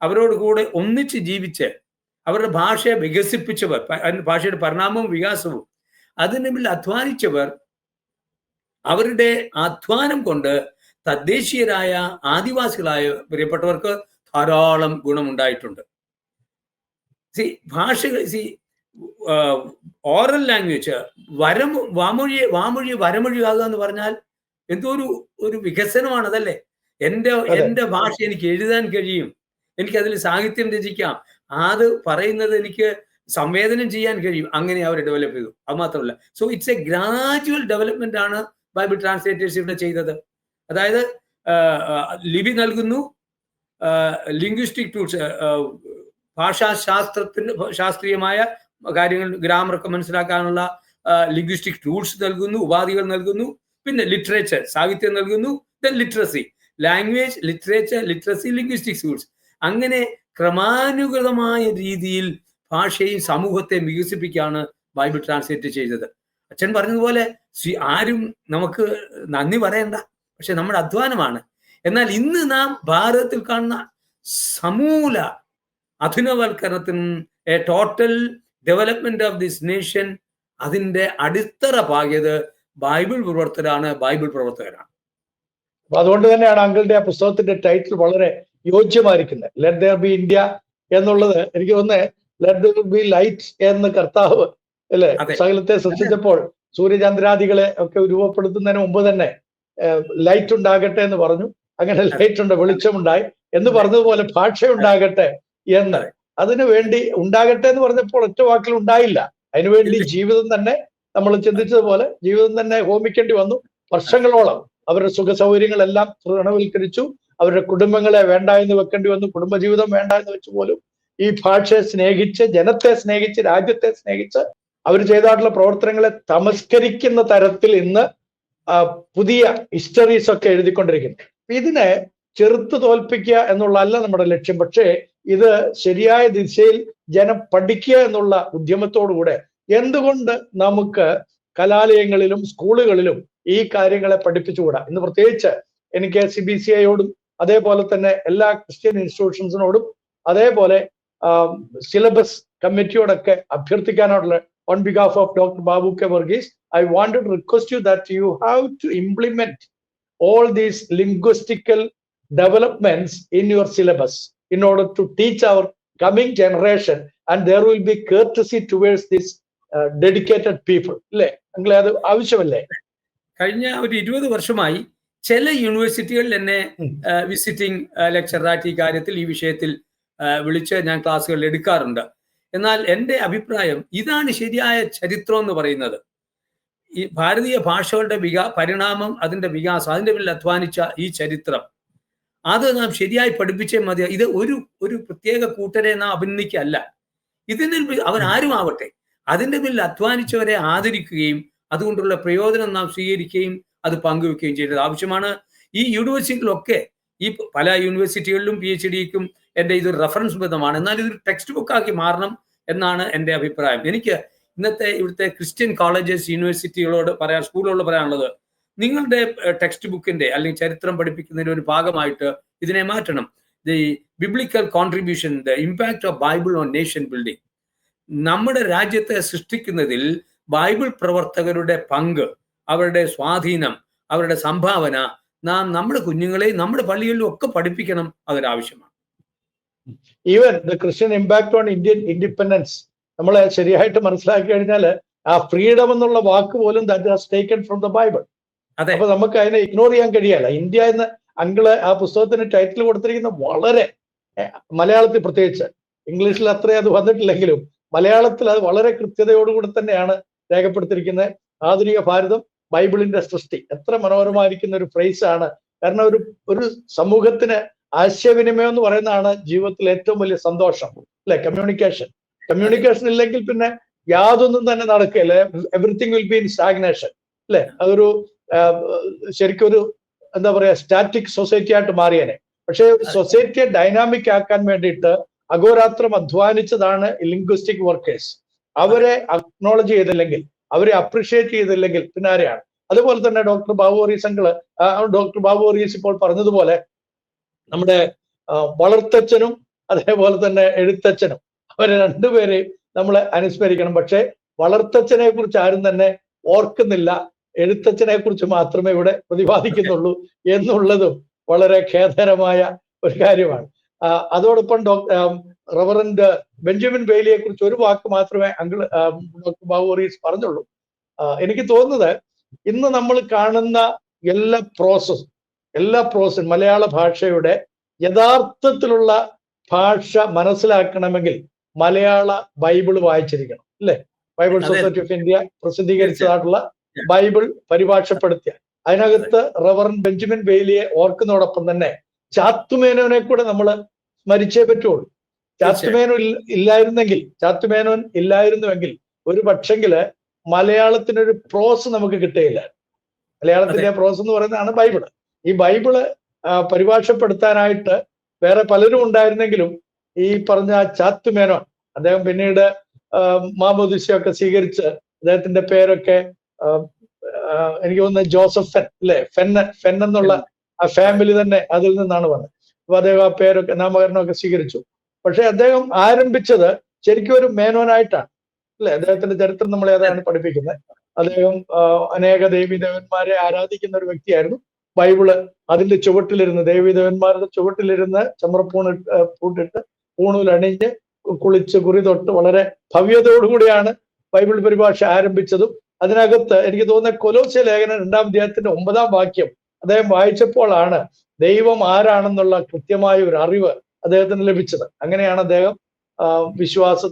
അവരോട് കൂടെ ഒന്നിച്ച് ജീവിച്ച് അവരുടെ ഭാഷയെ വികസിപ്പിച്ചവർ, ഭാഷയുടെ പരിണാമവും വികാസവും അതിനുള്ളിൽ അധ്വാനിച്ചവർ, അവരുടെ അധ്വാനം കൊണ്ട് തദ്ദേശീയരായ ആദിവാസികളായ പ്രിയപ്പെട്ടവർക്ക് ധാരാളം ഗുണമുണ്ടായിട്ടുണ്ട്. ഭാഷകൾ, ഓറൽ ലാംഗ്വേജ്, വാമൊഴി വരമൊഴിയാകുക എന്ന് പറഞ്ഞാൽ എന്തോ ഒരു വികസനമാണ്. അതല്ലേ? എൻ്റെ ഭാഷ എനിക്ക് എഴുതാൻ കഴിയും, എനിക്കതിൽ സാഹിത്യം രചിക്കാം, അത് പറയുന്നത് എനിക്ക് സംവേദനം ചെയ്യാൻ കഴിയും. അങ്ങനെ അവർ ഡെവലപ്പ് ചെയ്തു. അത് മാത്രമല്ല, so it's A gradual development ആണ് ബൈബിൾ ട്രാൻസ്ലേറ്റേഴ്സ് ഇവിടെ ചെയ്തത്. അതായത് ലിപി നൽകുന്നു, ലിംഗ്വിസ്റ്റിക് ടൂൾസ്, ശാസ്ത്രീയമായ കാര്യങ്ങൾ, ഗ്രാമറൊക്കെ മനസ്സിലാക്കാനുള്ള ലിംഗ്വിസ്റ്റിക് ടൂൾസ് നൽകുന്നു, ഉപാധികൾ നൽകുന്നു. പിന്നെ ലിറ്ററേച്ചർ, സാഹിത്യം നൽകുന്നു. Then literacy, language, literature, literacy, linguistic tools. അങ്ങനെ ക്രമാനുഗതമായ രീതിയിൽ ഭാഷയും സമൂഹത്തെയും വികസിപ്പിക്കുകയാണ് ബൈബിൾ ട്രാൻസ്ലേറ്റ് ചെയ്തത്. അച്ഛൻ പറഞ്ഞതുപോലെ ആരും നമുക്ക് നന്ദി പറയണ്ട, പക്ഷെ നമ്മുടെ അധ്വാനമാണ്. എന്നാൽ ഇന്ന് നാം ഭാരതത്തിൽ കാണുന്ന സമൂല അധുനവൽക്കരണത്തിനും total development of this nation, അതിന്റെ അടിത്തറ പാകിയത് ബൈബിൾ പ്രവർത്തകരാണ്. അതുകൊണ്ട് തന്നെയാണ് അങ്കിളുടെ ആ പുസ്തകത്തിന്റെ ടൈറ്റിൽ വളരെ യോജ്യമായിരിക്കുന്നത്. ലെറ്റ് ദെയർ ബി ഇന്ത്യ എന്നുള്ളത് എനിക്ക് തോന്നുന്നത് ലെറ്റ് ദെയർ ബി ലൈറ്റ് എന്ന് കർത്താവ് അല്ലെ അതെ. സകലത്തെ സൃഷ്ടിച്ചപ്പോൾ സൂര്യചന്ദ്രാദികളെ ഒക്കെ രൂപപ്പെടുത്തുന്നതിന് മുമ്പ് തന്നെ ലൈറ്റ് ഉണ്ടാകട്ടെ എന്ന് പറഞ്ഞു. അങ്ങനെ ലൈറ്റ് ഉണ്ട്, വെളിച്ചമുണ്ടായി എന്ന് പറഞ്ഞതുപോലെ ഭാഷ ഉണ്ടാകട്ടെ എന്ന്. അതിനു വേണ്ടി ഉണ്ടാകട്ടെ എന്ന് പറഞ്ഞപ്പോൾ ഒറ്റ വാക്കിൽ ഉണ്ടായില്ല. അതിനുവേണ്ടി ജീവിതം തന്നെ നമ്മൾ ചിന്തിച്ചതുപോലെ ജീവിതം തന്നെ ഹോമിക്കേണ്ടി വന്നു. വർഷങ്ങളോളം അവരുടെ സുഖ സൗകര്യങ്ങളെല്ലാം തൃണവൽക്കരിച്ചു. അവരുടെ കുടുംബങ്ങളെ വേണ്ട എന്ന് വെക്കേണ്ടി വന്നു. കുടുംബജീവിതം വേണ്ട എന്ന് വെച്ച് പോലും ഈ ഭാഷയെ സ്നേഹിച്ച്, ജനത്തെ സ്നേഹിച്ച്, രാജ്യത്തെ സ്നേഹിച്ച് അവർ ചെയ്തിട്ടുള്ള പ്രവർത്തനങ്ങളെ തമസ്കരിക്കുന്ന തരത്തിൽ ഇന്ന് പുതിയ ഹിസ്റ്ററീസ് ഒക്കെ എഴുതിക്കൊണ്ടിരിക്കുന്നു. ഇതിനെ ചെറുത്ത് തോൽപ്പിക്കുക എന്നുള്ളതല്ല നമ്മുടെ ലക്ഷ്യം. പക്ഷേ ഇത് ശരിയായ ദിശയിൽ ജനം പഠിക്കുക എന്നുള്ള ഉദ്യമത്തോടുകൂടെ എന്തുകൊണ്ട് നമുക്ക് കലാലയങ്ങളിലും സ്കൂളുകളിലും ഈ കാര്യങ്ങളെ പഠിപ്പിച്ചുകൂടാ? ഇന്ന് പ്രത്യേകിച്ച് എനിക്ക് CBCIയോടും അതേപോലെ തന്നെ എല്ലാ ക്രിസ്ത്യൻ ഇൻസ്റ്റിറ്റ്യൂഷൻസിനോടും അതേപോലെ syllabus കമ്മിറ്റിയോടൊക്കെ അഭ്യർത്ഥിക്കാനുള്ള on behalf of Dr. Babu K. Varghese, I want to request you that you have to implement all these linguistical developments in your syllabus in order to teach our coming generation, and there will be courtesy towards this dedicated people. അല്ലേ അങ്ങളെ അത് ആവശ്യമല്ലേ? കഴിഞ്ഞ ഒരു 20 വർഷമായി ചില യൂണിവേഴ്സിറ്റികളിൽ എന്നെ visiting ലെക്ചറായിട്ട് ഈ കാര്യത്തിൽ, ഈ വിഷയത്തിൽ വിളിച്ച് ഞാൻ ക്ലാസ്സുകൾ എടുക്കാറുണ്ട്. എന്നാൽ എൻ്റെ അഭിപ്രായം ഇതാണ് ശരിയായ ചരിത്രം എന്ന് പറയുന്നത്. ഈ ഭാരതീയ ഭാഷകളുടെ പരിണാമം, അതിൻ്റെ വികാസം, അതിൻ്റെ പിന്നിൽ അധ്വാനിച്ച ഈ ചരിത്രം, അത് നാം ശരിയായി പഠിപ്പിച്ചേ മതി. ഇത് ഒരു പ്രത്യേക കൂട്ടരെ നാം അഭിനന്ദിക്കല്ല. ഇതിന് അവൻ ആരും ആവട്ടെ, അതിൻ്റെ പിന്നിൽ അധ്വാനിച്ചവരെ ആദരിക്കുകയും അതുകൊണ്ടുള്ള പ്രയോജനം നാം സ്വീകരിക്കുകയും അത് പങ്കുവെക്കുകയും ചെയ്തത് ആവശ്യമാണ്. ഈ യൂണിവേഴ്സിറ്റികളൊക്കെ, ഈ പല യൂണിവേഴ്സിറ്റികളിലും PhDക്കും എൻ്റെ ഇതൊരു റെഫറൻസ് ബന്ധമാണ്. എന്നാൽ ഇതൊരു ടെക്സ്റ്റ് ബുക്കാക്കി മാറണം എന്നാണ് എൻ്റെ അഭിപ്രായം. എനിക്ക് ഇന്നത്തെ ഇവിടുത്തെ ക്രിസ്ത്യൻ കോളേജസ്, യൂണിവേഴ്സിറ്റികളോട് സ്കൂളുകളോട് പറയാനുള്ളത്, നിങ്ങളുടെ ടെക്സ്റ്റ് ബുക്കിന്റെ അല്ലെങ്കിൽ ചരിത്രം പഠിപ്പിക്കുന്നതിന്റെ ഒരു ഭാഗമായിട്ട് ഇതിനെ മാറ്റണം. The biblical contribution, the impact of Bible on nation building. നമ്മുടെ രാജ്യത്തെ സൃഷ്ടിക്കുന്നതിൽ ബൈബിൾ പ്രവർത്തകരുടെ പങ്ക്, അവരുടെ സ്വാധീനം, അവരുടെ സംഭാവന നാം നമ്മുടെ കുഞ്ഞുങ്ങളെയും നമ്മുടെ പള്ളികളിലും ഒക്കെ പഠിപ്പിക്കണം. അതൊരാവശ്യമാണ്. Even the Christian impact on Indian independence നമ്മളെ ശരിയായിട്ട് മനസ്സിലാക്കി കഴിഞ്ഞാൽ ആ ഫ്രീഡം എന്നുള്ള വാക്ക് പോലും that has taken from the Bible. അപ്പൊ നമുക്ക് അതിനെ ഇഗ്നോർ ചെയ്യാൻ കഴിയല്ല. ഇന്ത്യ എന്ന് അങ്കിള് ആ പുസ്തകത്തിന് ടൈറ്റിൽ കൊടുത്തിരിക്കുന്ന വളരെ, മലയാളത്തിൽ പ്രത്യേകിച്ച്, ഇംഗ്ലീഷിൽ അത്രയും അത് വന്നിട്ടില്ലെങ്കിലും മലയാളത്തിൽ അത് വളരെ കൃത്യതയോടുകൂടി തന്നെയാണ് രേഖപ്പെടുത്തിയിരിക്കുന്നത്. ആധുനിക ഭാരതം ബൈബിളിന്റെ സൃഷ്ടി. എത്ര മനോഹരമായിരിക്കുന്ന ഒരു ഫ്രേസ് ആണ്. കാരണം ഒരു സമൂഹത്തിന് ആശയവിനിമയം എന്ന് പറയുന്നതാണ് ജീവിതത്തിൽ ഏറ്റവും വലിയ സന്തോഷം, അല്ലെ? കമ്മ്യൂണിക്കേഷൻ ഇല്ലെങ്കിൽ പിന്നെ യാതൊന്നും തന്നെ നടക്കില്ല. Everything will be in stagnation, അല്ലെ? അതൊരു ശരിക്കും ഒരു എന്താ പറയാ, സ്റ്റാറ്റിക് സൊസൈറ്റി ആയിട്ട് മാറിയേനെ. പക്ഷെ ഒരു സൊസൈറ്റിയെ ഡൈനാമിക് ആക്കാൻ വേണ്ടിയിട്ട് അഹോരാത്രം അധ്വാനിച്ചതാണ് ലിംഗ്വിസ്റ്റിക് വർക്കേഴ്സ്. അവരെ അക്നോളജ് ചെയ്തില്ലെങ്കിൽ, അവരെ അപ്രിഷിയേറ്റ് ചെയ്തില്ലെങ്കിൽ പിന്നെ ആരെയാണ്? അതുപോലെ തന്നെ ഡോക്ടർ ബാബു വർഗീസ് ഇപ്പോൾ പറഞ്ഞതുപോലെ നമ്മുടെ വളർത്തച്ഛനും അതേപോലെ തന്നെ എഴുത്തച്ഛനും, അവരെ രണ്ടുപേരെയും നമ്മൾ അനുസ്മരിക്കണം. പക്ഷെ വളർത്തച്ഛനെ കുറിച്ച് ആരും തന്നെ ഓർക്കുന്നില്ല, എഴുത്തച്ഛനെ കുറിച്ച് മാത്രമേ ഇവിടെ പ്രതിപാദിക്കുന്നുള്ളൂ എന്നുള്ളതും വളരെ ഖേദകരമായ ഒരു കാര്യമാണ്. അതോടൊപ്പം റവറൻഡ് ബെഞ്ചമിൻ ബെയ്ലിയെ കുറിച്ച് ഒരു വാക്ക് മാത്രമേ ഡോക്ടർ ബാബു വർഗീസ് പറഞ്ഞുള്ളൂ. എനിക്ക് തോന്നുന്നത് ഇന്ന് നമ്മൾ കാണുന്ന എല്ലാ പ്രോസസ്സും മലയാള ഭാഷയുടെ യഥാർത്ഥത്തിലുള്ള ഭാഷ മനസ്സിലാക്കണമെങ്കിൽ മലയാള ബൈബിൾ വായിച്ചിരിക്കണം, അല്ലെ? ബൈബിൾ സൊസൈറ്റി ഓഫ് ഇന്ത്യ പ്രസിദ്ധീകരിച്ചതായിട്ടുള്ള ബൈബിൾ പരിഭാഷപ്പെടുത്തിയ അതിനകത്ത് റവറൻഡ് ബെഞ്ചമിൻ ബെയ്ലിയെ ഓർക്കുന്നതോടൊപ്പം തന്നെ ചാത്തുമേനോനെ കൂടെ നമ്മൾ സ്മരിച്ചേ പറ്റുള്ളൂ. ചാത്തുമേനോൻ ഇല്ലായിരുന്നുവെങ്കിൽ ഒരു പക്ഷെങ്കില് മലയാളത്തിനൊരു പ്രോസ് നമുക്ക് കിട്ടുകയില്ല. മലയാളത്തിന്റെ പ്രോസ് എന്ന് പറയുന്നതാണ് ബൈബിള്. ഈ ബൈബിള് പരിഭാഷപ്പെടുത്താനായിട്ട് വേറെ പലരും ഉണ്ടായിരുന്നെങ്കിലും ഈ പറഞ്ഞ ചാത്തുമേനോൻ, അദ്ദേഹം പിന്നീട് മാമോദിസയൊക്കെ സ്വീകരിച്ച് അദ്ദേഹത്തിന്റെ പേരൊക്കെ എനിക്ക് തോന്നുന്നത് ജോസഫൻ, അല്ലെ? ഫെൻ എന്നുള്ള ആ ഫാമിലി തന്നെ അതിൽ നിന്നാണ് വന്നത്. അപ്പൊ അദ്ദേഹം ആ പേരൊക്കെ നാമകരണമൊക്കെ സ്വീകരിച്ചു. പക്ഷെ അദ്ദേഹം ആരംഭിച്ചത് ശരിക്കും ഒരു മേനോനായിട്ടാണ്, അല്ലെ? അദ്ദേഹത്തിന്റെ ചരിത്രം നമ്മൾ ഏതാണ് പഠിപ്പിക്കുന്നത്. അദ്ദേഹം അനേക ദേവീദേവന്മാരെ ആരാധിക്കുന്ന ഒരു വ്യക്തിയായിരുന്നു. ബൈബിള് അതിന്റെ ചുവട്ടിലിരുന്ന്, ദേവീദേവന്മാരുടെ ചുവട്ടിലിരുന്ന് ചമ്രപ്പൂണിട്ട് പൂണൂലണിഞ്ഞ് കുളിച്ച് കുറി തൊട്ട് വളരെ ഭവ്യതയോടുകൂടിയാണ് ബൈബിൾ പരിഭാഷ ആരംഭിച്ചതും. അതിനകത്ത് എനിക്ക് തോന്നുന്ന കൊലോസ്യ ലേഖനം 2-ാം അധ്യായത്തിന്റെ 9-ാം വാക്യം അദ്ദേഹം വായിച്ചപ്പോഴാണ് ദൈവം ആരാണെന്നുള്ള കൃത്യമായ ഒരു അറിവ് അദ്ദേഹത്തിന് ലഭിച്ചത്. അങ്ങനെയാണ് അദ്ദേഹം വിശ്വാസ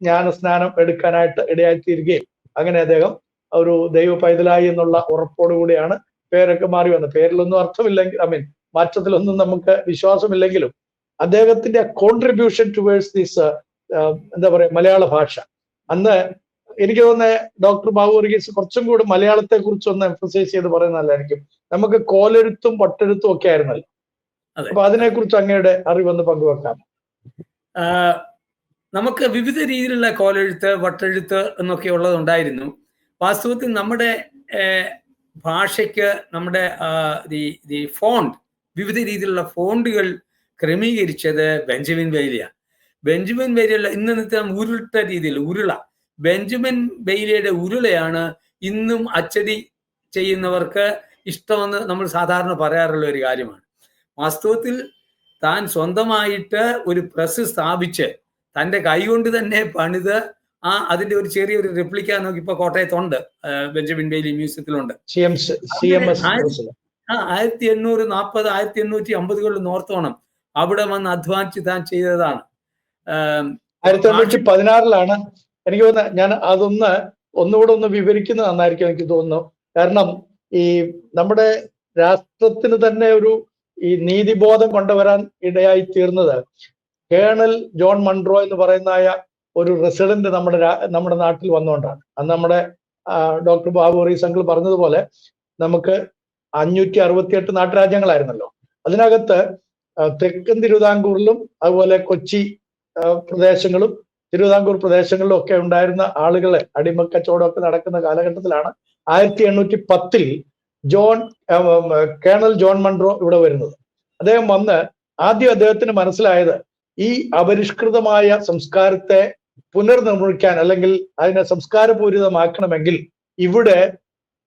ജ്ഞാനസ്നാനം എടുക്കാനായിട്ട് ഇടയായിത്തീരുകയും അങ്ങനെ അദ്ദേഹം ഒരു ദൈവ പൈതലായി എന്നുള്ള ഉറപ്പോടുകൂടിയാണ് പേരൊക്കെ മാറി വന്നത്. പേരിലൊന്നും അർത്ഥമില്ലെങ്കിൽ മാറ്റത്തിലൊന്നും നമുക്ക് വിശ്വാസമില്ലെങ്കിലും അദ്ദേഹത്തിന്റെ കോൺട്രിബ്യൂഷൻ ടുവേഴ്സ് ദിസ് എന്താ പറയാ മലയാള ഭാഷ, അന്ന് എനിക്ക് തോന്നുന്നത് ഡോക്ടർ ബാബു വർഗീസ് കുറച്ചും കൂടി മലയാളത്തെ കുറിച്ച് ഒന്ന് എംഫസൈസ് ചെയ്ത് പറയുന്നതല്ലായിരിക്കും. നമുക്ക് കോലെഴുത്തും വട്ടെഴുത്തും ഒക്കെ ആയിരുന്നല്ലോ. അപ്പൊ അതിനെക്കുറിച്ച് അങ്ങയുടെ അറിവൊന്ന് പങ്കുവെക്കാം. നമുക്ക് വിവിധ രീതിയിലുള്ള കോലെഴുത്ത്, വട്ടെഴുത്ത് എന്നൊക്കെ ഉള്ളതുണ്ടായിരുന്നു. വാസ്തവത്തിൽ നമ്മുടെ ഭാഷയ്ക്ക് നമ്മുടെ ഫോണ്ട്, വിവിധ രീതിയിലുള്ള ഫോണ്ടുകൾ ക്രമീകരിച്ചത് ബെഞ്ചമിൻ ബെയ്ലിയാണ്. ബെഞ്ചമിൻ ബെയ്ലിയുടെ ഇന്നത്തെ ഉരുട്ട രീതിയിൽ ഉരുള, ബെഞ്ചമിൻ ബെയ്ലിയുടെ ഉരുളയാണ് ഇന്നും അച്ചടി ചെയ്യുന്നവർക്ക് ഇഷ്ടമെന്ന് നമ്മൾ സാധാരണ പറയാറുള്ള ഒരു കാര്യമാണ്. വാസ്തവത്തിൽ താൻ സ്വന്തമായിട്ട് ഒരു പ്രസ് സ്ഥാപിച്ച് തൻ്റെ കൈകൊണ്ട് തന്നെ പണിത് അതിന്റെ ഒരു ചെറിയൊരു റെപ്ലിക്ക നോക്കി ഇപ്പൊ കോട്ടയത്തുണ്ട്, ബെഞ്ചമിൻ ബെയ്ലി മ്യൂസിയത്തിലുണ്ട്. 1840, 1850 നോർത്തോണം അവിടെ വന്ന് അധ്വാനിച്ച് താൻ ചെയ്തതാണ്. 1816 എനിക്ക് തോന്നുന്നത്. ഞാൻ അതൊന്ന് ഒന്നുകൂടെ ഒന്ന് വിവരിക്കുന്നത് നന്നായിരിക്കും എനിക്ക് തോന്നുന്നു. കാരണം ഈ നമ്മുടെ രാഷ്ട്രത്തിന് തന്നെ ഒരു ഈ നീതിബോധം കൊണ്ടുവരാൻ ഇടയായി തീർന്നത് കേണൽ ജോൺ മൺട്രോ എന്ന് പറയുന്ന ഒരു റെസിഡന്റ് നമ്മുടെ നാട്ടിൽ വന്നുകൊണ്ടാണ്. അന്ന് നമ്മുടെ ഡോക്ടർ ബാബു വർഗീസ് അങ്കിൾ പറഞ്ഞതുപോലെ നമുക്ക് 568 നാട്ടുരാജ്യങ്ങളായിരുന്നല്ലോ. അതിനകത്ത് തെക്കൻ തിരുവിതാംകൂറിലും അതുപോലെ കൊച്ചി പ്രദേശങ്ങളും തിരുവിതാംകൂർ പ്രദേശങ്ങളിലും ഒക്കെ ഉണ്ടായിരുന്ന ആളുകളെ അടിമക്കച്ചവടമൊക്കെ നടക്കുന്ന കാലഘട്ടത്തിലാണ് 1810 കേണൽ ജോൺ മൺട്രോ ഇവിടെ വരുന്നത്. അദ്ദേഹം വന്ന് ആദ്യം അദ്ദേഹത്തിന് മനസ്സിലായത് ഈ അപരിഷ്കൃതമായ സംസ്കാരത്തെ പുനർനിർമ്മിക്കാൻ അല്ലെങ്കിൽ അതിനെ സംസ്കാരപൂരിതമാക്കണമെങ്കിൽ ഇവിടെ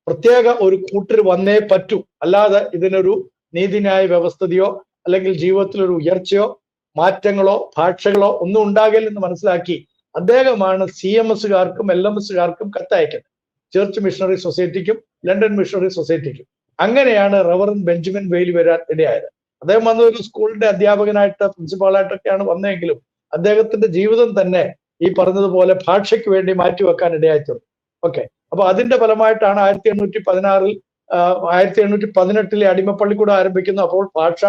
പ്രത്യേക ഒരു കൂട്ടർ വന്നേ പറ്റൂ, അല്ലാതെ ഇതിനൊരു നീതിന്യായ വ്യവസ്ഥതയോ അല്ലെങ്കിൽ ജീവിതത്തിലൊരു ഉയർച്ചയോ മാറ്റങ്ങളോ ഭാഷകളോ ഒന്നും ഉണ്ടാകില്ലെന്ന് മനസ്സിലാക്കി അദ്ദേഹമാണ് CMSകാർക്കും LMSകാർക്കും കത്തയക്കുന്നത്, ചർച്ച് മിഷണറി സൊസൈറ്റിക്കും ലണ്ടൻ മിഷണറി സൊസൈറ്റിക്കും. അങ്ങനെയാണ് റവറൻ ബെഞ്ചമിൻ ബെയ്ലി വരാൻ ഇടയായത്. അദ്ദേഹം വന്ന ഒരു സ്കൂളിന്റെ അധ്യാപകനായിട്ട് പ്രിൻസിപ്പാളായിട്ടൊക്കെയാണ് വന്നതെങ്കിലും അദ്ദേഹത്തിന്റെ ജീവിതം തന്നെ ഈ പറഞ്ഞതുപോലെ ഭാഷയ്ക്ക് വേണ്ടി മാറ്റിവെക്കാൻ ഇടയായിത്തീർന്നു. ഓക്കെ, അപ്പൊ അതിന്റെ ഫലമായിട്ടാണ് 1818 അടിമപ്പള്ളിക്കൂടം ആരംഭിക്കുന്നു. അപ്പോൾ ഭാഷ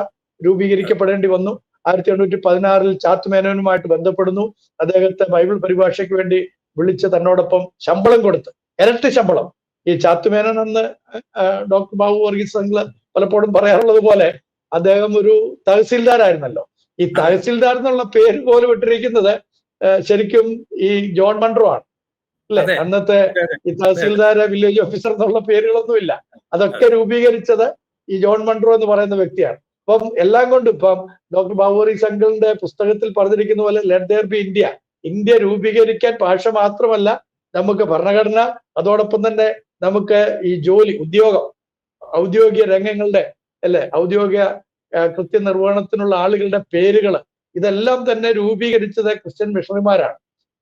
രൂപീകരിക്കപ്പെടേണ്ടി വന്നു. 1816 ചാത്തുമേനോനുമായിട്ട് ബന്ധപ്പെടുന്നു. അദ്ദേഹത്തെ ബൈബിൾ പരിഭാഷയ്ക്ക് വേണ്ടി വിളിച്ച് തന്നോടൊപ്പം ശമ്പളം കൊടുത്ത്, ഇരട്ടി ശമ്പളം. ഈ ചാത്തുമേനോൻ എന്ന് ഡോക്ടർ ബാബു വർഗീസ് അങ്കിള് പലപ്പോഴും പറയാറുള്ളത് പോലെ അദ്ദേഹം ഒരു തഹസിൽദാരായിരുന്നല്ലോ. ഈ തഹസിൽദാർ എന്നുള്ള പേര് പോലും ഇട്ടിരിക്കുന്നത് ശരിക്കും ഈ ജോൺ മൺട്രോ ആണ് അല്ലെ. അന്നത്തെ ഈ തഹസിൽദാര്, വില്ലേജ് ഓഫീസർ എന്നുള്ള പേരുകളൊന്നുമില്ല. അതൊക്കെ രൂപീകരിച്ചത് ഈ ജോൺ മൺട്രോ എന്ന് പറയുന്ന വ്യക്തിയാണ്. അപ്പം എല്ലാം കൊണ്ടും ഇപ്പം ഡോക്ടർ ബാബു വർഗീസ് അങ്കിളിന്റെ പുസ്തകത്തിൽ പറഞ്ഞിരിക്കുന്ന പോലെ let there be India, India രൂപീകരിക്കാൻ ഭാഷ മാത്രമല്ല നമുക്ക് ഭരണഘടന, അതോടൊപ്പം തന്നെ നമുക്ക് ഈ ജോലി, ഉദ്യോഗം, ഔദ്യോഗിക രംഗങ്ങളുടെ ഔദ്യോഗിക കൃത്യനിർവഹണത്തിനുള്ള ആളുകളുടെ പേരുകൾ, ഇതെല്ലാം തന്നെ രൂപീകരിച്ചത് ക്രിസ്ത്യൻ മിഷണറിമാരാണ്.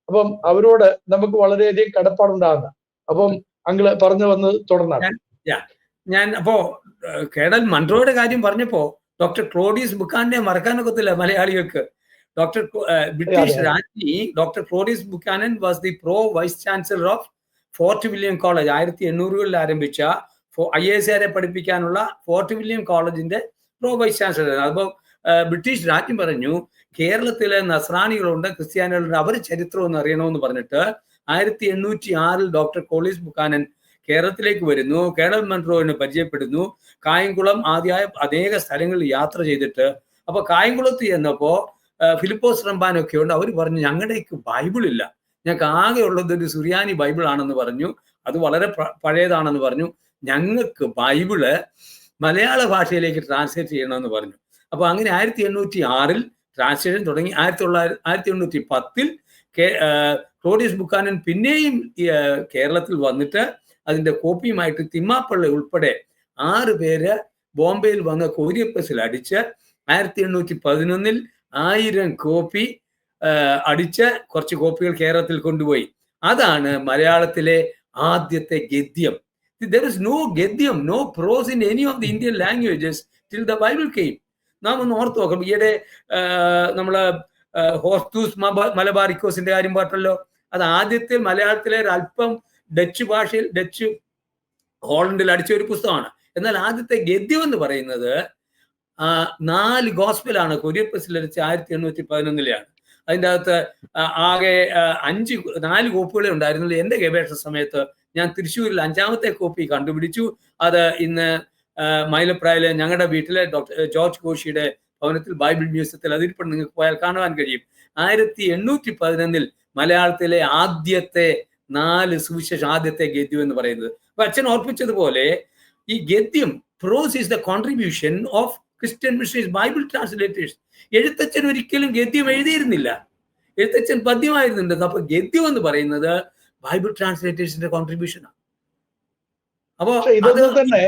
അപ്പം അവരോട് നമുക്ക് വളരെയധികം കടപ്പാടുണ്ടാകുന്ന. അപ്പം അങ്കിള് പറഞ്ഞു വന്ന് തുടർന്നാണ് ഞാൻ. അപ്പോ കേണൽ മൺട്രോയുടെ കാര്യം പറഞ്ഞപ്പോ ഡോക്ടർ ക്ലോഡീസ് ബുക്കാനെ മറക്കാനൊക്കത്തില്ല മലയാളികൾക്ക്. ബ്രിട്ടീഷ് രാജ്ഞി doctor Claudius Buchanan was the vice chancellor of Fort William college. 1880 ആരംഭിച്ച IAS പഠിപ്പിക്കാനുള്ള ഫോർട്ട് വില്യം കോളേജിന്റെ വൈസ് ചാൻസലർ. അപ്പോൾ ബ്രിട്ടീഷ് രാജ്ഞി പറഞ്ഞു കേരളത്തിലെ നസ്രാണികളുണ്ട്, ക്രിസ്ത്യാനികളുണ്ട്, അവർ ചരിത്രം ഒന്ന് അറിയണമെന്ന് പറഞ്ഞിട്ട് 1806 ഡോക്ടർ ക്ലോഡീസ് ബുക്കാനൻ കേരളത്തിലേക്ക് വരുന്നു. കേണൽ മൺട്രോവിനെ പരിചയപ്പെടുന്നു. കായംകുളം ആദ്യമായ അനേക സ്ഥലങ്ങളിൽ യാത്ര ചെയ്തിട്ട്, അപ്പൊ കായംകുളത്ത് ചെന്നപ്പോ ഫിലിപ്പോസ് റമ്പാനൊക്കെ ഉണ്ട്. അവർ പറഞ്ഞു ഞങ്ങളുടെക്ക് ബൈബിളില്ല, ഞങ്ങൾക്ക് ആകെ ഉള്ളത് ഒരു സുറിയാനി ബൈബിൾ ആണെന്ന് പറഞ്ഞു. അത് വളരെ പഴയതാണെന്ന് പറഞ്ഞു. ഞങ്ങൾക്ക് ബൈബിള് മലയാള ഭാഷയിലേക്ക് ട്രാൻസ്ലേറ്റ് ചെയ്യണമെന്ന് പറഞ്ഞു. അപ്പൊ അങ്ങനെ 1806 ട്രാൻസ്ലേഷൻ തുടങ്ങി. 1810 ക്ലോഡീസ് ബുക്കാനൻ പിന്നെയും കേരളത്തിൽ വന്നിട്ട് അതിന്റെ കോപ്പിയുമായിട്ട് തിമ്മാപ്പള്ളി ഉൾപ്പെടെ 6 പേര് ബോംബെയിൽ വന്ന് കൊറിയർ പ്രസിൽ അടിച്ച് 1811 1000 കോപ്പി അടിച്ച കുറച്ച് കോപ്പികൾ കേരളത്തിൽ കൊണ്ടുപോയി. അതാണ് മലയാളത്തിലെ ആദ്യത്തെ ഗദ്യം. There is no ഗദ്യം, no prose in any of the Indian languages till the Bible came. നാം ഒന്ന് ഓർത്ത് നോക്കണം. ഈയിടെ നമ്മള് ഹോർത്തൂസ് മലബാറിക്കോസിന്റെ കാര്യം പറഞ്ഞല്ലോ. അത് ആദ്യത്തെ മലയാളത്തിലെ അല്പം ഡച്ച് ഭാഷയിൽ, ഡച്ച് ഹോളണ്ടിൽ അടിച്ച ഒരു പുസ്തകമാണ്. എന്നാൽ ആദ്യത്തെ ഗദ്യം എന്ന് പറയുന്നത് 4 ഗോസ്പലാണ് കൊറിയർ പ്രസിൽ അടിച്ച 1811 അതിൻ്റെ അകത്ത് ആകെ 4 കോപ്പികളെ ഉണ്ടായിരുന്നുള്ളൂ. എൻ്റെ ഗവേഷണ സമയത്ത് ഞാൻ തൃശ്ശൂരിൽ 5ാമത്തെ കോപ്പി കണ്ടുപിടിച്ചു. അത് ഇന്ന് മൈലപ്രായിലെ ഞങ്ങളുടെ വീട്ടിലെ ഡോക്ടർ ജോർജ് കോഷിയുടെ ഭവനത്തിൽ ബൈബിൾ മ്യൂസിയത്തിൽ അതിരിപ്പോൾ നിങ്ങൾക്ക് പോയാൽ കാണുവാൻ കഴിയും. 1811 മലയാളത്തിലെ ആദ്യത്തെ 4 സുവിശേഷം, ആദ്യത്തെ ഗദ്യം എന്ന് പറയുന്നത്. അപ്പൊ അച്ഛൻ ഓർപ്പിച്ചതുപോലെ ഈ ഗദ്യം, prose is the contribution of Christian missionaries, Bible translators. Ezhuthachan ഒരിക്കലും ഗദ്യം എഴുതിയിരുന്നില്ല, എഴുത്തച്ഛൻ പദ്യമായിരുന്നുണ്ട്. അപ്പൊ ഗദ്യം എന്ന് പറയുന്നത് ബൈബിൾ ട്രാൻസ്ലേറ്റേഴ്സിന്റെ കോൺട്രിബ്യൂഷനാണ്. അപ്പോ ഇതൊന്നും തന്നെ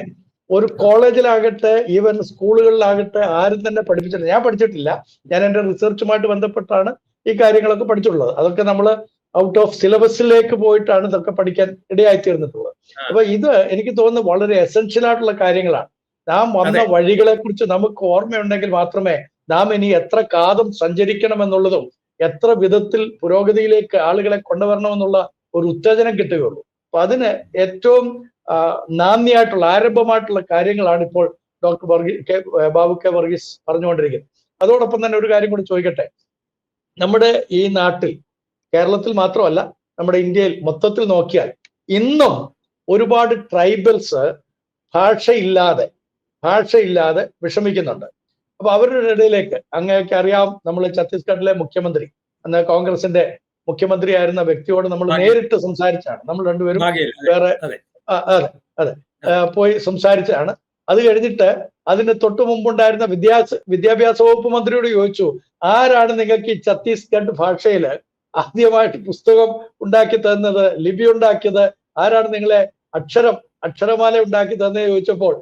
ഒരു കോളേജിലാകട്ടെ ഈവൻ സ്കൂളുകളിലാകട്ടെ ആരും തന്നെ പഠിപ്പിച്ചിട്ടില്ല. ഞാൻ പഠിച്ചിട്ടില്ല. ഞാൻ എൻ്റെ റിസർച്ചുമായിട്ട് ബന്ധപ്പെട്ടാണ് ഈ കാര്യങ്ങളൊക്കെ പഠിച്ചിട്ടുള്ളത്. അതൊക്കെ നമ്മൾ ഔട്ട് ഓഫ് സിലബസിലേക്ക് പോയിട്ടാണ് ഇതൊക്കെ പഠിക്കാൻ ഇടയായിത്തീർന്നിട്ടുള്ളത്. അപ്പൊ ഇത് എനിക്ക് തോന്നുന്നു വളരെ എസെൻഷ്യൽ ആയിട്ടുള്ള കാര്യങ്ങളാണ്. നാം വന്ന വഴികളെ കുറിച്ച് നമുക്ക് ഓർമ്മയുണ്ടെങ്കിൽ മാത്രമേ നാം ഇനി എത്ര കാതം സഞ്ചരിക്കണമെന്നുള്ളതും എത്ര വിധത്തിൽ പുരോഗതിയിലേക്ക് ആളുകളെ കൊണ്ടുവരണമെന്നുള്ള ഒരു ഉത്തേജനം കിട്ടുകയുള്ളൂ. അപ്പൊ അതിന് ഏറ്റവും നാന്ദിയായിട്ടുള്ള ആരംഭമായിട്ടുള്ള കാര്യങ്ങളാണ് ഇപ്പോൾ ഡോക്ടർ ബാബു കെ വർഗീസ് പറഞ്ഞുകൊണ്ടിരിക്കുന്നത്. അതോടൊപ്പം തന്നെ ഒരു കാര്യം കൂടി ചോദിക്കട്ടെ. നമ്മുടെ ഈ നാട്ടിൽ, കേരളത്തിൽ മാത്രമല്ല നമ്മുടെ ഇന്ത്യയിൽ മൊത്തത്തിൽ നോക്കിയാൽ ഇന്നും ഒരുപാട് ട്രൈബൽസ് ഭാഷയില്ലാതെ വിഷമിക്കുന്നുണ്ട്. അപ്പൊ അവരുടെ ഇടയിലേക്ക് അങ്ങനെയൊക്കെ അറിയാം, നമ്മൾ ഛത്തീസ്ഗഡിലെ മുഖ്യമന്ത്രി, അന്ന് കോൺഗ്രസിന്റെ മുഖ്യമന്ത്രി ആയിരുന്ന വ്യക്തിയോട് നമ്മൾ നേരിട്ട് സംസാരിച്ചാണ്. നമ്മൾ രണ്ടുപേരും വേറെ അതെ പോയി സംസാരിച്ചാണ്. അത് കഴിഞ്ഞിട്ട് അതിന് തൊട്ടു മുമ്പുണ്ടായിരുന്ന വിദ്യാഭ്യാസ വകുപ്പ് മന്ത്രിയോട് ചോദിച്ചു, ആരാണ് നിങ്ങൾക്ക് ഈ ഛത്തീസ്ഗഡ് ഭാഷയില് ആദ്യമായിട്ട് പുസ്തകം ഉണ്ടാക്കി തന്നത്, ലിപി ഉണ്ടാക്കിയത് ആരാണ്, നിങ്ങളെ അക്ഷരമാല ഉണ്ടാക്കി തന്നെ ചോദിച്ചപ്പോൾ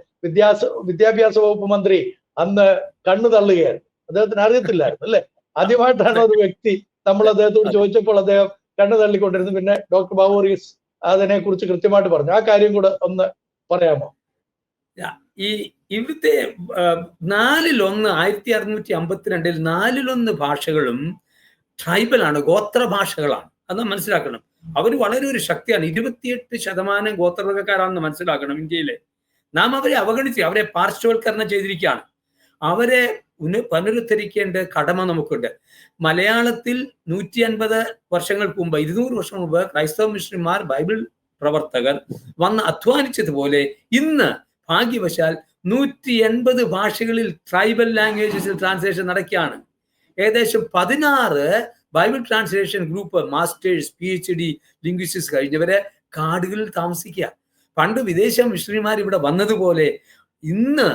വിദ്യാഭ്യാസ വകുപ്പ് മന്ത്രി അന്ന് കണ്ണു തള്ളുകയായിരുന്നു. അദ്ദേഹത്തിന് അറിയത്തില്ലായിരുന്നു അല്ലെ. ആദ്യമായിട്ടാണ് ഒരു വ്യക്തി, നമ്മൾ അദ്ദേഹത്തോട് ചോദിച്ചപ്പോൾ അദ്ദേഹം കണ്ണു തള്ളിക്കൊണ്ടിരുന്നു. പിന്നെ ഡോക്ടർ ബാബു വർഗീസ് അതിനെ കുറിച്ച് കൃത്യമായിട്ട് പറഞ്ഞു. ആ കാര്യം കൂടെ ഒന്ന് പറയാമോ? ഈ ഇവിടുത്തെ 4-1 1652 4-1 ഭാഷകളും ട്രൈബലാണ്, ഗോത്ര ഭാഷകളാണ്. അത് മനസ്സിലാക്കണം. അവർ വളരെ ഒരു ശക്തിയാണ്. 28% ഗോത്രവർഗക്കാരാണെന്ന് മനസ്സിലാക്കണം ഇന്ത്യയിലെ. നാം അവരെ അവഗണിച്ച് അവരെ പാർശ്വവൽക്കരണം ചെയ്തിരിക്കുകയാണ്. അവരെ പുനരുദ്ധരിക്കേണ്ട കടമ നമുക്കുണ്ട്. മലയാളത്തിൽ 150 വർഷങ്ങൾക്ക് മുമ്പ്, 200 വർഷം മുമ്പ് ക്രൈസ്തവ മിഷണറിമാർ, ബൈബിൾ പ്രവർത്തകർ വന്ന് അധ്വാനിച്ചതുപോലെ ഇന്ന് ഭാഗ്യവശാൽ 180 ഭാഷകളിൽ ട്രൈബൽ ലാംഗ്വേജസിൽ ട്രാൻസ്ലേഷൻ നടക്കുകയാണ്. ഏകദേശം 16 Bible translation group, masters, PhD linguistics കഴിഞ്ഞവരെ കാടുകളിൽ താമസിക്കുക. പണ്ട് വിദേശ മിഷണറിമാർ ഇവിടെ വന്നതുപോലെ ഇന്ന്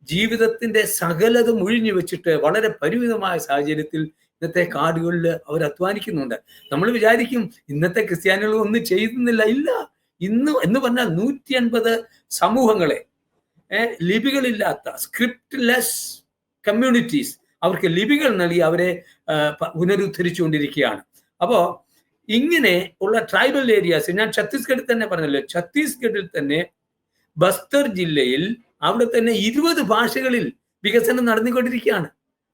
ജീവിതത്തിന്റെ സകലതും ഒഴിഞ്ഞു വെച്ചിട്ട് വളരെ പരിമിതമായ സാഹചര്യത്തിൽ ഇന്നത്തെ കാടുകളിൽ അവർ അധ്വാനിക്കുന്നുണ്ട്. നമ്മൾ വിചാരിക്കും ഇന്നത്തെ ക്രിസ്ത്യാനികൾ ഒന്നും ചെയ്യുന്നില്ല. ഇല്ല, ഇന്ന് എന്ന് പറഞ്ഞാൽ 180 സമൂഹങ്ങളെ, ലിപികളില്ലാത്ത സ്ക്രിപ്റ്റ്ലെസ് കമ്മ്യൂണിറ്റീസ്, അവർക്ക് ലിപികൾ നൽകി അവരെ പുനരുദ്ധരിച്ചുകൊണ്ടിരിക്കുകയാണ്. അപ്പോൾ ഇങ്ങനെ ഉള്ള ട്രൈബൽ ഏരിയാസ്, ഞാൻ ഛത്തീസ്ഗഡിൽ തന്നെ പറഞ്ഞല്ലോ, ഛത്തീസ്ഗഡിൽ തന്നെ ബസ്തർ ജില്ലയിൽ അവിടെ തന്നെ 20 ഭാഷകളിൽ വികസനം നടന്നുകൊണ്ടിരിക്കുകയാണ്.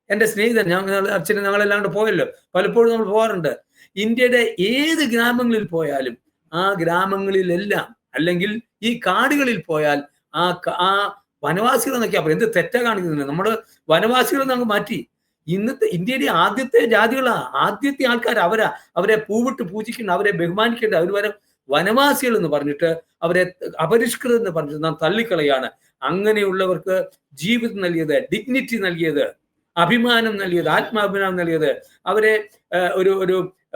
എൻ്റെ സ്നേഹിതൻ, അച്ഛനെ ഞങ്ങളെല്ലാം കൂടെ പോയല്ലോ, പലപ്പോഴും നമ്മൾ പോകാറുണ്ട്. ഇന്ത്യയുടെ ഏത് ഗ്രാമങ്ങളിൽ പോയാലും ആ ഗ്രാമങ്ങളിലെല്ലാം, അല്ലെങ്കിൽ ഈ കാടുകളിൽ പോയാൽ ആ വനവാസികൾ എന്നൊക്കെ അപ്പോൾ എന്ത് തെറ്റാ കാണിക്കുന്നുണ്ട്. നമ്മുടെ വനവാസികൾ നമുക്ക് മാറ്റി. ഇന്നത്തെ ഇന്ത്യയുടെ ആദ്യത്തെ ജാതികളാ, ആദ്യത്തെ ആൾക്കാർ അവരെ പൂവിട്ട് പൂജിക്കേണ്ട, അവരെ ബഹുമാനിക്കേണ്ട. അവർ വരെ വനവാസികൾ എന്ന് പറഞ്ഞിട്ട് അവരെ അപരിഷ്കൃതം എന്ന് പറഞ്ഞിട്ട് നാം തള്ളിക്കളയാണ്. അങ്ങനെയുള്ളവർക്ക് ജീവിതം നൽകിയത്, ഡിഗ്നിറ്റി നൽകിയത്, അഭിമാനം നൽകിയത്, ആത്മാഭിമാനം നൽകിയത്, അവരെ ഒരു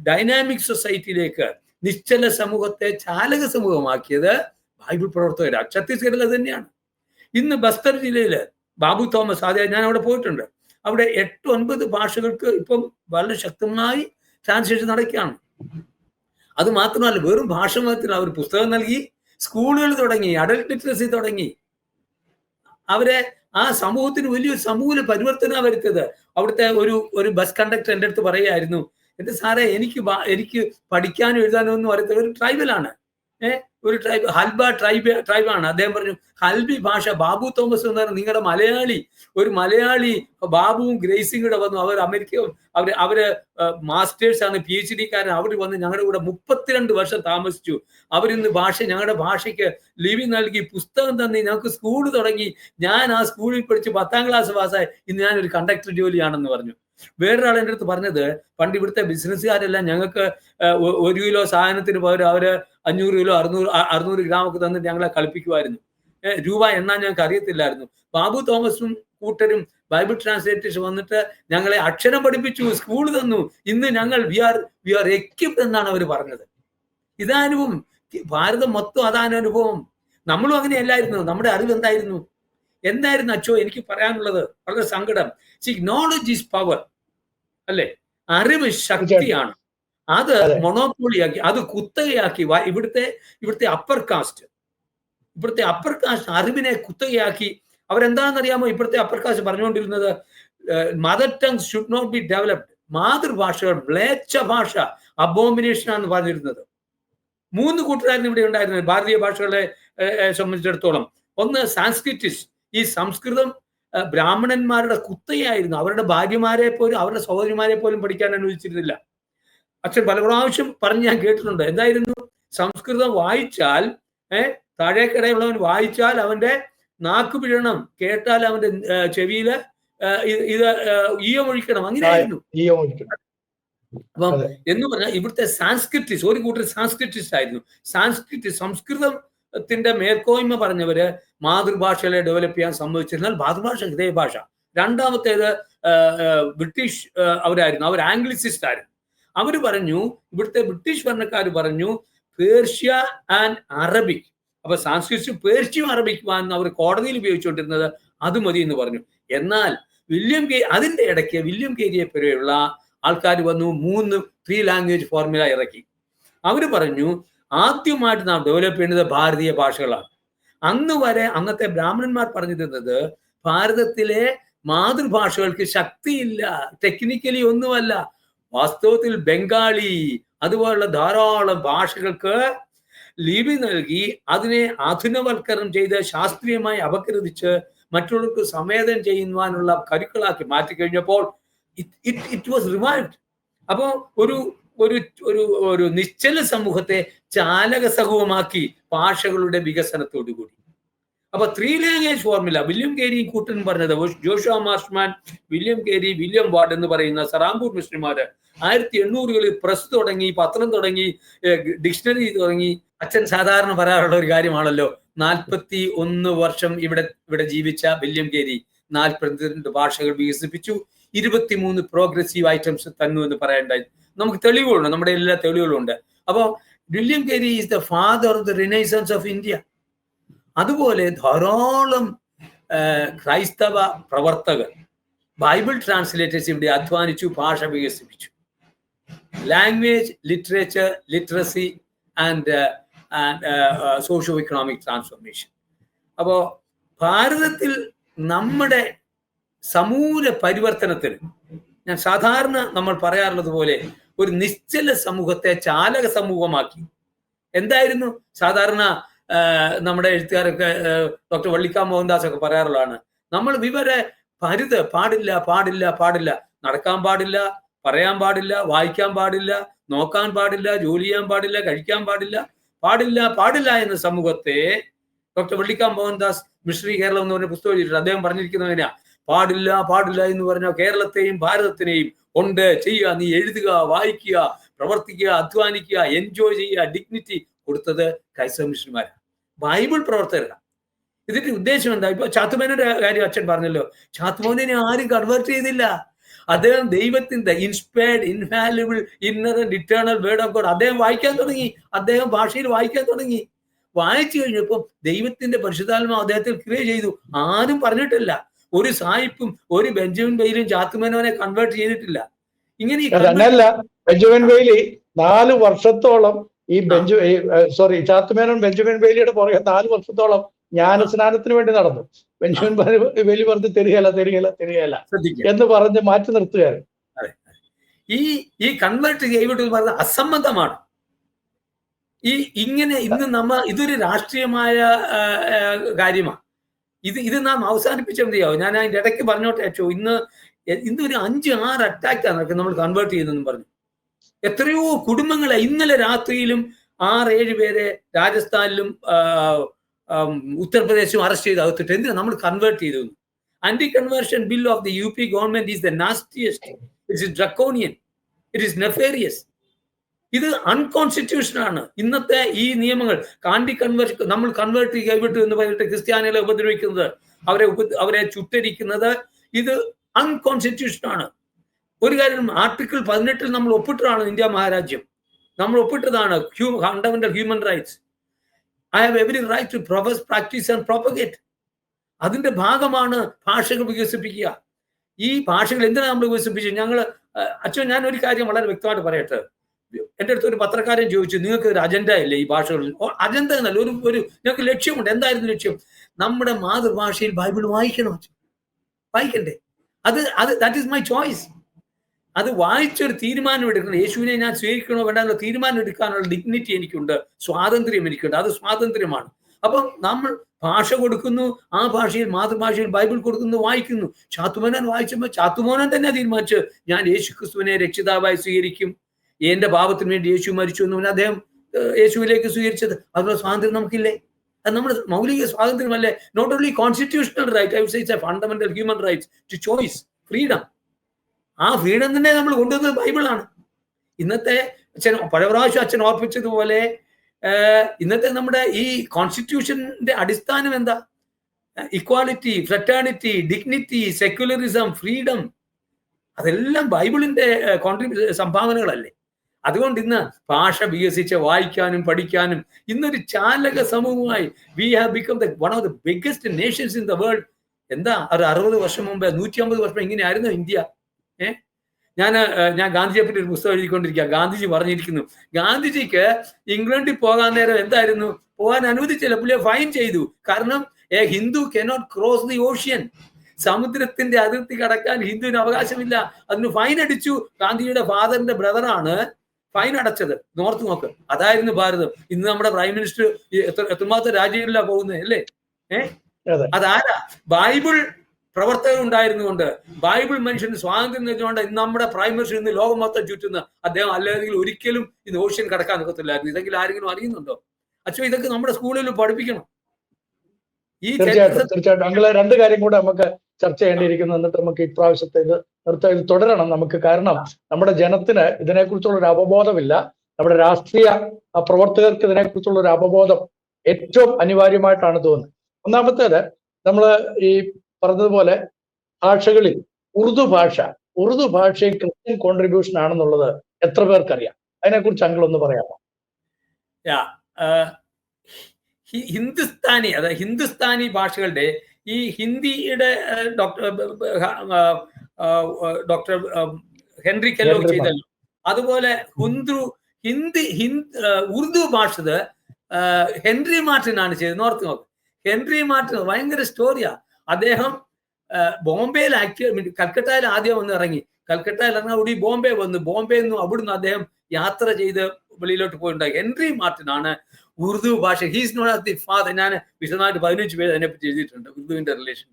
ഡൈനാമിക് സൊസൈറ്റിയിലേക്ക്, നിശ്ചല സമൂഹത്തെ ചാലക സമൂഹമാക്കിയത് ബൈബിൾ പ്രവർത്തകരാണ്. ഛത്തീസ്ഗഡിൽ അത് തന്നെയാണ്. ഇന്ന് ബസ്തർ ജില്ലയിൽ ബാബു തോമസ്, ആദ്യം ഞാൻ അവിടെ പോയിട്ടുണ്ട്, അവിടെ 8-9 ഭാഷകൾക്ക് ഇപ്പം വളരെ ശക്തമായി ട്രാൻസ്ലേഷൻ നടക്കുകയാണ്. അത് മാത്രമല്ല, വെറും ഭാഷ മാത്രമല്ല, അവർ പുസ്തകം നൽകി, സ്കൂളുകൾ തുടങ്ങി, അഡൽട്ട് ലിറ്ററസി തുടങ്ങി, അവരെ ആ സമൂഹത്തിന് വലിയൊരു സമൂല പരിവർത്തന വരുത്തിയത്. അവിടുത്തെ ഒരു ബസ് കണ്ടക്ടർ എൻ്റെ അടുത്ത് പറയുമായിരുന്നു, എന്റെ സാറേ എനിക്ക് പഠിക്കാനും എഴുതാനും ഒന്നും അറിയത്തില്ല, ഒരു ട്രൈബലാണ്, ഒരു ട്രൈബാണ്. അദ്ദേഹം പറഞ്ഞു, ഹൽബി ഭാഷ. ബാബു തോമസ് എന്ന് പറഞ്ഞാൽ നിങ്ങളുടെ ഒരു മലയാളി ബാബുവും ഗ്രേസിയും കൂടെ വന്നു. അവർ അമേരിക്ക, അവര് മാസ്റ്റേഴ്സ് ആണ്, PhD കാരൻ. അവർ വന്ന് ഞങ്ങളുടെ കൂടെ 32 വർഷം താമസിച്ചു. അവരിന്ന് ഞങ്ങളുടെ ഭാഷയ്ക്ക് ലിവിങ് നൽകി, പുസ്തകം തന്നി, ഞങ്ങൾക്ക് സ്കൂൾ തുടങ്ങി. ഞാൻ ആ സ്കൂളിൽ പഠിച്ച് 10ാം ക്ലാസ് പാസ്സായി. ഇന്ന് ഞാനൊരു കണ്ടക്ടർ ജോലിയാണെന്ന് പറഞ്ഞു. വേറൊരാൾ എൻ്റെ അടുത്ത് പറഞ്ഞത്, പണ്ട് ഇവിടുത്തെ ബിസിനസ്സുകാരെല്ലാം ഞങ്ങൾക്ക് 1 കിലോ സാധനത്തിന് പകരം അവര് 500 കിലോ 600 ഗ്രാമൊക്കെ തന്നിട്ട് ഞങ്ങളെ കളിപ്പിക്കുമായിരുന്നു. രൂപ എണ്ണാൻ ഞങ്ങൾക്ക് അറിയത്തില്ലായിരുന്നു. ബാബു തോമസും കൂട്ടരും ബൈബിൾ ട്രാൻസ്ലേറ്റേഴ്സ് വന്നിട്ട് ഞങ്ങളെ അക്ഷരം പഠിപ്പിച്ചു, സ്കൂൾ തന്നു. ഇന്ന് ഞങ്ങൾ വി ആർ എക്വിപ്ഡ് എന്നാണ് അവർ പറഞ്ഞത്. ഇതാനുഭവം, ഭാരതം മൊത്തം അതാണ് അനുഭവം. നമ്മളും അങ്ങനെയല്ലായിരുന്നു. നമ്മുടെ അറിവ് എന്തായിരുന്നു അച്ചോ എനിക്ക് പറയാനുള്ളത്? വളരെ സങ്കടം. നോളജ് ഈസ് പവർ, അല്ലെ? അറിവ് ശക്തിയാണ്. അത് മൊണോപോളിയാക്കി, അത് കുത്തകയാക്കി ഇവിടുത്തെ അപ്പർ കാസ്റ്റ് അറിവിനെ കുത്തകയാക്കി. അവരെന്താണെന്നറിയാമോ ഇപ്പോഴത്തെ അപ്പർ കാസ്റ്റ് പറഞ്ഞുകൊണ്ടിരുന്നത്? Mother tongue should not be developed. മാതൃഭാഷകൾ, മ്ലേച്ഛ ഭാഷ, അബോമിനേഷൻ ആണെന്ന് പറഞ്ഞിരുന്നത്. 3 കൂട്ടരായിരുന്നു ഇവിടെ ഉണ്ടായിരുന്നത് ഭാരതീയ ഭാഷകളെ സംബന്ധിച്ചിടത്തോളം. ഒന്ന് സാൻസ്ക്രിറ്റിസ്റ്റ്. ഈ സംസ്കൃതം ബ്രാഹ്മണന്മാരുടെ കുത്തയായിരുന്നു. അവരുടെ ഭാര്യമാരെ പോലും അവരുടെ സഹോദരിമാരെ പോലും പഠിക്കാൻ അനുവദിച്ചിരുന്നില്ല. അച്ഛൻ പല പ്രാവശ്യം പറഞ്ഞ് ഞാൻ കേട്ടിട്ടുണ്ട്. എന്തായിരുന്നു? സംസ്കൃതം വായിച്ചാൽ, താഴേക്കിടയുള്ളവൻ വായിച്ചാൽ അവന്റെ നാക്ക് പിഴണം, കേട്ടാൽ അവന്റെ ചെവിയില് ഇത് ഈയമൊഴിക്കണം, അങ്ങനെയായിരുന്നു. അപ്പം എന്ന് പറഞ്ഞാൽ ഇവിടുത്തെ സാൻസ്ക്രിറ്റിസ്റ്റ്, ഒരു കൂട്ടർ സാൻസ്ക്രിറ്റിസ്റ്റ് ആയിരുന്നു. സംസ്കൃതത്തിന്റെ മേൽക്കോയ്മ പറഞ്ഞവര് മാതൃഭാഷകളെ ഡെവലപ്പ് ചെയ്യാൻ സമ്മതിച്ചിരുന്നാൽ മാതൃഭാഷ ഹൃദയഭാഷ. രണ്ടാമത്തേത് ബ്രിട്ടീഷ് അവരായിരുന്നു. അവർ ആംഗ്ലിസിസ്റ്റ് ആയിരുന്നു. അവർ പറഞ്ഞു, ഇവിടുത്തെ ബ്രിട്ടീഷ് ഭരണക്കാർ പറഞ്ഞു, പേർഷ്യ ആൻഡ് അറബിക്. അപ്പൊ സാൻസ്ക്രിറ്റും പേർഷ്യയും അറബിക്കുമാണെന്ന് അവർ കോടതിയിൽ ഉപയോഗിച്ചുകൊണ്ടിരുന്നത്, അത് മതി എന്ന് പറഞ്ഞു. എന്നാൽ അതിന്റെ ഇടയ്ക്ക് വില്യം കേരിയെ പോലെയുള്ള ആൾക്കാർ വന്നു, 3 ലാംഗ്വേജ് ഫോർമുല ഇറക്കി. അവർ പറഞ്ഞു, ആദ്യമായിട്ട് നാം ഡെവലപ്പ് ചെയ്യുന്നത് ഭാരതീയ ഭാഷകളാണ്. അന്ന് വരെ അന്നത്തെ ബ്രാഹ്മണന്മാർ പറഞ്ഞിരുന്നത്, ഭാരതത്തിലെ മാതൃഭാഷകൾക്ക് ശക്തിയില്ല, ടെക്നിക്കലി ഒന്നുമല്ല. വാസ്തവത്തിൽ ബംഗാളി അതുപോലുള്ള ധാരാളം ഭാഷകൾക്ക് ലിപി നൽകി അതിനെ ആധുനികവൽക്കരണം ചെയ്ത് ശാസ്ത്രീയമായി അപഗ്രഥിച്ച് മറ്റുള്ളവർക്ക് സംവേദനം ചെയ്യുവാനുള്ള കരുക്കളാക്കി മാറ്റിക്കഴിഞ്ഞപ്പോൾ ഇറ്റ് വാസ് റിവൈവ്ഡ്. അപ്പോൾ ഒരു നിശ്ചല സമൂഹത്തെ ചാലകസഹവുമാക്കി ഭാഷകളുടെ വികസനത്തോടുകൂടി. അപ്പൊ 3 ലാംഗ്വേജ് ഫോർമുല വില്യം കേരി കൂട്ടൻ പറഞ്ഞത്, ജോഷുവ മാർഷ്മാൻ, വില്യം കേരി, വില്യം വാർഡ് എന്ന് പറയുന്ന സറാംപൂർ മിഷണറിമാര് 1800കളിൽ പ്രസ് തുടങ്ങി, പത്രം തുടങ്ങി, ഡിക്ഷണറി തുടങ്ങി. അച്ഛൻ സാധാരണ പറയാറുള്ള ഒരു കാര്യമാണല്ലോ, 41 വർഷം ഇവിടെ ജീവിച്ച വില്യം കേരി 42 ഭാഷകൾ വികസിപ്പിച്ചു, 23 പ്രോഗ്രസീവ് ഐറ്റംസ് തന്നു എന്ന് പറയണ്ടായി. നമുക്ക് തെളിവുകളുണ്ട്, നമ്മുടെ എല്ലാ തെളിവുകളുണ്ട്. അപ്പോൾ William carry is the father of the renaissance of India. അതുപോലെ ധാരാളം ക്രൈസ്തവ പ്രവർത്തകർ, ബൈബിൾ ട്രാൻസ്ലേറ്റേഴ്സ് ഇവിടെ അധ്വാനിച്ചു, ഭാഷ വികസിപ്പിച്ചു. Language, literature, literacy and socio economic transformation. അപ്പോൾ ഭാരതത്തിൽ നമ്മുടെ സമൂല പരിവർത്തനത്തിന്, ഞാൻ സാധാരണ നമ്മൾ പറയാറുള്ളത് പോലെ, ഒരു നിശ്ചല സമൂഹത്തെ ചാലക സമൂഹമാക്കി. എന്തായിരുന്നു സാധാരണ നമ്മുടെ എഴുത്തുകാരൊക്കെ, ഡോക്ടർ വള്ളിക്കാ മോഹൻദാസ് ഒക്കെ പറയാറുള്ളതാണ്, നമ്മൾ വിവരെ പാടില്ല, നടക്കാൻ പാടില്ല, പറയാൻ പാടില്ല, വായിക്കാൻ പാടില്ല, നോക്കാൻ പാടില്ല, ജോലി ചെയ്യാൻ പാടില്ല, കഴിക്കാൻ പാടില്ല എന്ന സമൂഹത്തെ ഡോക്ടർ വള്ളിക്കാ മോഹൻദാസ് മിഷണറി കേരളം എന്ന് പറഞ്ഞ പുസ്തകം എഴുതിയിട്ടുണ്ട്. അദ്ദേഹം പറഞ്ഞിരിക്കുന്നതിനാ, പാടില്ല എന്ന് പറഞ്ഞാൽ കേരളത്തെയും ഭാരതത്തിനെയും ഉണ്ട് ചെയ്യുക, നീ എഴുതുക, വായിക്കുക, പ്രവർത്തിക്കുക, അധ്വാനിക്കുക, എൻജോയ് ചെയ്യുക, ഡിഗ്നിറ്റി കൊടുത്തത് ക്രൈസ്തവ മിഷണറിമാരാണ്, ബൈബിൾ പ്രവർത്തകരാണ്. ഇതിന്റെ ഉദ്ദേശം എന്താ? ഇപ്പൊ ചാത്തുമോന്റെ കാര്യം അച്ഛൻ പറഞ്ഞല്ലോ, ചാത്തുമോനെ ആരും കൺവേർട്ട് ചെയ്തില്ല. അദ്ദേഹം ദൈവത്തിന്റെ inspired, infallible, inner and eternal word of God അദ്ദേഹം വായിക്കാൻ തുടങ്ങി. അദ്ദേഹം ഭാഷയിൽ വായിക്കാൻ തുടങ്ങി. വായിച്ചു കഴിഞ്ഞപ്പോൾ ദൈവത്തിന്റെ പരിശുദ്ധാത്മാവ് അദ്ദേഹത്തിൽ ക്രിയ ചെയ്തു. ആരും പറഞ്ഞിട്ടില്ല. ഒരു സായിപ്പും ഒരു ബെഞ്ചമിൻ ബെയിലും ചാത്തുമേനോനെ കൺവേർട്ട് ചെയ്തിട്ടില്ല. ഇങ്ങനെ ബെഞ്ചമിൻ ബെയിലി 4 വർഷത്തോളം ചാത്തുമേനോൻ ബെഞ്ചമിൻ ബെയിലിയുടെ പുറകെ 4 വർഷത്തോളം ജ്ഞാനസ്നാനത്തിന് വേണ്ടി നടന്നു. ബെഞ്ചമിൻ വേലി പറഞ്ഞ് തരികയല്ല ശ്രദ്ധിക്കുക. എന്ന് പറഞ്ഞ് മാറ്റി നിർത്തുകയായിരുന്നു. ഈ കൺവേർട്ട് ചെയ്യപ്പെട്ടു എന്ന് പറഞ്ഞത് അസംബന്ധമാണ്. ഇങ്ങനെ ഇന്ന് ഇതൊരു രാഷ്ട്രീയമായ കാര്യമാണ്. ഇത് നാം അവസാനിപ്പിച്ചാൽ മതിയാവും. ഞാൻ അതിന്റെ ഇടയ്ക്ക് പറഞ്ഞോട്ടെ അച്ചോ, ഇന്നൊരു 5-6 അറ്റാക്കാണ് നടക്കുന്നത് നമ്മൾ കൺവേർട്ട് ചെയ്യുന്നെന്ന് പറഞ്ഞു. എത്രയോ കുടുംബങ്ങളെ ഇന്നലെ രാത്രിയിലും 6-7 പേരെ രാജസ്ഥാനിലും ഉത്തർപ്രദേശും അറസ്റ്റ് ചെയ്ത് അകത്തിട്ട്. എന്തിനാ നമ്മൾ കൺവേർട്ട് ചെയ്തു? Anti conversion bill of the UP government is the nastiest. It is draconian, it is nefarious. ഇത് അൺകോൺസ്റ്റിറ്റ്യൂഷണൽ ആണ്. ഇന്നത്തെ ഈ നിയമങ്ങൾ നമ്മൾ കൺവേർട്ട് കൈവിട്ടു എന്ന് പറഞ്ഞിട്ട് ക്രിസ്ത്യാനികളെ ഉപദ്രവിക്കുന്നത്, അവരെ ചുട്ടരിക്കുന്നത്, ഇത് അൺകോൺസ്റ്റിറ്റ്യൂഷണൽ ആണ്. ഒരു കാര്യം, ആർട്ടിക്കിൾ 18 നമ്മൾ ഒപ്പിട്ടതാണ്. ഇന്ത്യ മഹാരാജ്യം നമ്മൾ ഒപ്പിട്ടതാണ് fundamental human rights. I have every right to profess, practice and propagate. അതിന്റെ ഭാഗമാണ് ഭാഷകൾ വികസിപ്പിക്കുക. ഈ ഭാഷകൾ എന്തിനാണ് നമ്മൾ വികസിപ്പിച്ചത്? അച്ഛൻ, ഞാൻ ഒരു കാര്യം വളരെ വ്യക്തമായിട്ട് പറയട്ടെ. എൻ്റെ അടുത്ത് ഒരു പത്രക്കാരൻ ചോദിച്ചു, നിങ്ങൾക്ക് ഒരു അജണ്ട ഇല്ലേ ഈ ഭാഷകളിൽ? അജണ്ട എന്നല്ല, ഒരു ഞങ്ങൾക്ക് ലക്ഷ്യമുണ്ട്. എന്തായിരുന്നു ലക്ഷ്യം? നമ്മുടെ മാതൃഭാഷയിൽ ബൈബിൾ വായിക്കണ്ടേ? That is my choice. അത് വായിച്ചൊരു തീരുമാനം എടുക്കണം. യേശുവിനെ ഞാൻ സ്വീകരിക്കണോ വേണ്ട തീരുമാനം എടുക്കാനുള്ള ഡിഗ്നിറ്റി എനിക്കുണ്ട്, സ്വാതന്ത്ര്യം എനിക്കുണ്ട്. അത് സ്വാതന്ത്ര്യമാണ്. അപ്പം നമ്മൾ ഭാഷ കൊടുക്കുന്നു, ആ ഭാഷയിൽ മാതൃഭാഷയിൽ ബൈബിൾ കൊടുക്കുന്നു, വായിക്കുന്നു. ചാത്തുമോനൻ വായിച്ചപ്പോൾ ചാത്തുമോനൻ തന്നെ തീരുമാനിച്ചു, ഞാൻ യേശുക്രിസ്തുവിനെ രക്ഷിതാവായി സ്വീകരിക്കും, എന്റെ പാപത്തിന് വേണ്ടി യേശു മരിച്ചു എന്ന് പറഞ്ഞാൽ അദ്ദേഹം യേശുവിലേക്ക് സ്വീകരിച്ചത്. അതുപോലെ സ്വാതന്ത്ര്യം നമുക്കില്ലേ? അത് നമ്മുടെ മൗലിക സ്വാതന്ത്ര്യമല്ലേ? Not only constitutional right, I would say it's a fundamental human rights to choice, freedom. ആ ഫ്രീഡം തന്നെ നമ്മൾ കൊണ്ടുവന്നത് ബൈബിളാണ്. ഇന്നത്തെ പഴയ പ്രാവശ്യം അച്ഛൻ ഓർപ്പിച്ചതുപോലെ ഇന്നത്തെ നമ്മുടെ ഈ കോൺസ്റ്റിറ്റ്യൂഷന്റെ അടിസ്ഥാനം എന്താ? Equality, fraternity, dignity, secularism, freedom. അതെല്ലാം ബൈബിളിന്റെ സംഭാവനകളല്ലേ? അതുകൊണ്ട് ഇന്ന് ഭാഷ വികസിച്ച് വായിക്കാനും പഠിക്കാനും ഇന്നൊരു ചാലക സമൂഹമായി we have become one of the biggest Nations in the world. എന്താ ഒരു 60 വർഷം മുമ്പ്, 150 വർഷം ഇങ്ങനെയായിരുന്നു ഇന്ത്യ. ഞാൻ ഗാന്ധിജിയെ പറ്റി ഒരു പുസ്തകം എഴുതിക്കൊണ്ടിരിക്കുക. ഗാന്ധിജി പറഞ്ഞിരിക്കുന്നു, ഗാന്ധിജിക്ക് ഇംഗ്ലണ്ടിൽ പോകാൻ നേരം എന്തായിരുന്നു, പോകാൻ അനുവദിച്ചില്ല, പുള്ളിയെ ഫൈൻ ചെയ്തു. കാരണം A Hindu cannot cross the ocean. സമുദ്രത്തിന്റെ അതിർത്തി കടക്കാൻ ഹിന്ദുവിന് അവകാശമില്ല. അതിന് ഫൈൻ അടിച്ചു. ഗാന്ധിജിയുടെ ഫാദറിന്റെ ബ്രദറാണ് ഫൈൻ അടച്ചത്. നോർത്ത് നോക്ക്, അതായിരുന്നു ഭാരതം. ഇന്ന് നമ്മുടെ പ്രൈം മിനിസ്റ്റർ എത്രമാത്രം രാജ്യങ്ങളിലാണ് പോകുന്നത് അല്ലേ? അതാരാ? ബൈബിൾ പ്രവർത്തകർ ഉണ്ടായിരുന്നുകൊണ്ട്, ബൈബിൾ മനുഷ്യന് സ്വാതന്ത്ര്യം നൽകിക്കൊണ്ട് ഇന്ന് നമ്മുടെ പ്രൈം മിനിസ്റ്റർ ഇന്ന് ലോകം മൊത്തം ചുറ്റുന്ന അദ്ദേഹം അല്ലെങ്കിൽ ഒരിക്കലും ഇന്ന് ഓഷ്യൻ കടക്കാൻ ഒക്കത്തില്ലായിരുന്നു. ഇതെങ്കിലും ആരെങ്കിലും അറിയുന്നുണ്ടോ? അച്ഛൻ ഇതൊക്കെ നമ്മുടെ സ്കൂളിൽ പഠിപ്പിക്കണം. തീർച്ചയായിട്ടും അങ്ങനെ 2 കാര്യം കൂടെ നമുക്ക് ചർച്ച ചെയ്യേണ്ടിയിരിക്കുന്നു. എന്നിട്ട് നമുക്ക് ഇപ്രാവശ്യത്തെ ഇത് തുടരണം നമുക്ക്. കാരണം നമ്മുടെ ജനത്തിന് ഇതിനെക്കുറിച്ചുള്ള ഒരു അവബോധമില്ല. നമ്മുടെ രാഷ്ട്രീയ പ്രവർത്തകർക്ക് ഇതിനെക്കുറിച്ചുള്ള ഒരു അവബോധം ഏറ്റവും അനിവാര്യമായിട്ടാണ് തോന്നുന്നത്. ഒന്നാമത്തേത്, നമ്മൾ ഈ പറഞ്ഞതുപോലെ ഭാഷകളിൽ ഉറുദു ഭാഷയും ക്രിസ്ത്യൻ കോൺട്രിബ്യൂഷൻ ആണെന്നുള്ളത് എത്ര പേർക്കറിയാം? അതിനെക്കുറിച്ച് അങ്കിളൊന്ന് പറയാമോ? ഹിന്ദുസ്ഥാനി, അതായത് ഹിന്ദുസ്ഥാനി ഭാഷകളുടെ ഈ ഹിന്ദിയുടെ ഡോക്ടർ ഹെൻറി കെല്ലോ ചെയ്തല്ലോ. അതുപോലെ ഉറുദു ഭാഷത് ഹെൻറി മാർട്ടിൻ ആണ് ചെയ്തത്. നോർത്ത് നോക്ക്, ഹെൻറി മാർട്ടിൻ ഭയങ്കര സ്റ്റോറിയാ. അദ്ദേഹം ബോംബെയിൽ കൽക്കട്ടയിൽ ആദ്യം വന്ന് ഇറങ്ങി. കൽക്കട്ടയിൽ ഇറങ്ങാൻ കൂടി ബോംബെ വന്നു. ബോംബെയിൽ നിന്നും അവിടുന്ന് അദ്ദേഹം യാത്ര ചെയ്ത് വെളിയിലോട്ട് പോയിട്ടുണ്ടായി. ഹെൻറി മാർട്ടിൻ ആണ് ഉറുദു ഭാഷ. He's not as the father. ഞാൻ വിശദമായിട്ട് 15 പേര് അതിനെപ്പറ്റി എഴുതിയിട്ടുണ്ട്, ഉറുദുവിന്റെ റിലേഷൻ.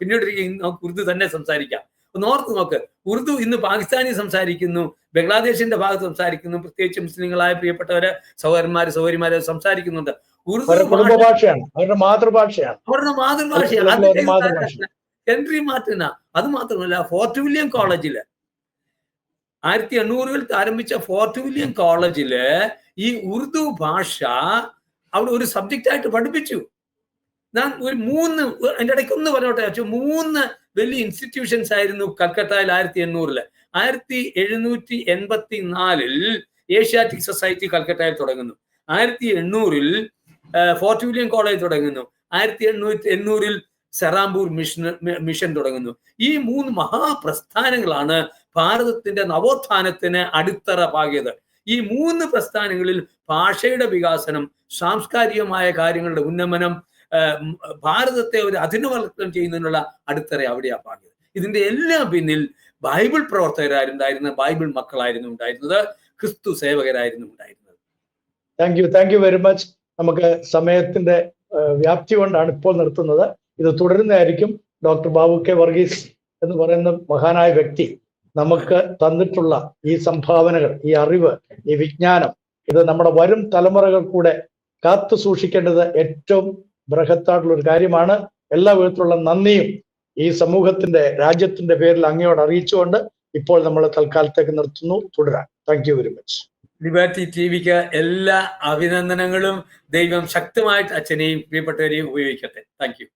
പിന്നീട് നമുക്ക് ഉറുദു തന്നെ സംസാരിക്കാം. നോർത്ത് നോക്ക്, ഉറുദു ഇന്ന് പാകിസ്ഥാനി സംസാരിക്കുന്നു, ബംഗ്ലാദേശിന്റെ ഭാഗത്ത് സംസാരിക്കുന്നു, പ്രത്യേകിച്ച് മുസ്ലിങ്ങളായ പ്രിയപ്പെട്ടവരെ സഹോദരിമാരെ സംസാരിക്കുന്നുണ്ട്. ഉറുദു ഭാഷയാണ് അവരുടെ മാതൃഭാഷയാണ്. Henry Martina. അത് മാത്രമല്ല, ഫോർട്ട് വില്യം കോളേജില് 1800-ൽ ആരംഭിച്ച ഫോർട്ട് വില്യം കോളേജില് ഈ ഉറുദു ഭാഷ അവിടെ ഒരു സബ്ജക്റ്റ് ആയിട്ട് പഠിപ്പിച്ചു. ഞാൻ ഒരു 3 അതിന്റെ ഇടയ്ക്ക് ഒന്ന് പറഞ്ഞോട്ടെ, 3 വലിയ ഇൻസ്റ്റിറ്റ്യൂഷൻസ് ആയിരുന്നു കൽക്കട്ടയിൽ 1800-ല്. 1784-ൽ ഏഷ്യാറ്റിക് സൊസൈറ്റി കൽക്കട്ടയിൽ തുടങ്ങുന്നു. 1800-ൽ ഫോർട്ട് വില്യം കോളേജ് തുടങ്ങുന്നു. 1880-ൽ സെറാംപൂർ മിഷൻ തുടങ്ങുന്നു. ഈ 3 മഹാപ്രസ്ഥാനങ്ങളാണ് ഭാരതത്തിന്റെ നവോത്ഥാനത്തിന് അടിത്തറ പാകിയത്. ഈ 3 പ്രസ്ഥാനങ്ങളിൽ ഭാഷയുടെ വികാസനം, സാംസ്കാരികമായ കാര്യങ്ങളുടെ ഉന്നമനം, ഭാരതത്തെ ഒരു അധുനവൽക്കരണം ചെയ്യുന്നതിനുള്ള അടിത്തറ അവിടെയാണ് പാടിയത്. ഇതിന്റെ എല്ലാം പിന്നിൽ ബൈബിൾ പ്രവർത്തകരായിരുന്നായിരുന്ന ബൈബിൾ മക്കളായിരുന്നു ഉണ്ടായിരുന്നത്, ക്രിസ്തു സേവകരായിരുന്നു ഉണ്ടായിരുന്നത്. Thank you very much. നമുക്ക് സമയത്തിന്റെ വ്യാപ്തി കൊണ്ടാണ് ഇപ്പോൾ നിർത്തുന്നത്. ഇത് തുടരുന്നതായിരിക്കും. ഡോക്ടർ ബാബു കെ വർഗീസ് എന്ന് പറയുന്ന മഹാനായ വ്യക്തി നമുക്ക് തന്നിട്ടുള്ള ഈ സംഭാവനകൾ, ഈ അറിവ്, ഈ വിജ്ഞാനം, ഇത് നമ്മുടെ വരും തലമുറകൾ കൂടെ കാത്തു സൂക്ഷിക്കേണ്ടത് ഏറ്റവും ബൃഹത്തായിട്ടുള്ള ഒരു കാര്യമാണ്. എല്ലാ വിധത്തിലുള്ള നന്ദിയും ഈ സമൂഹത്തിന്റെ, രാജ്യത്തിന്റെ പേരിൽ അങ്ങയോട് അറിയിച്ചുകൊണ്ട് ഇപ്പോൾ നമ്മൾ തൽക്കാലത്തേക്ക് നിർത്തുന്നു. തുടരാൻ thank you very much. Liberty ടിവിക്ക് എല്ലാ അഭിനന്ദനങ്ങളും. ദൈവം ശക്തമായിട്ട് അച്ഛനെയും പ്രിയപ്പെട്ടവരെയും ഉപയോഗിക്കട്ടെ. Thank you.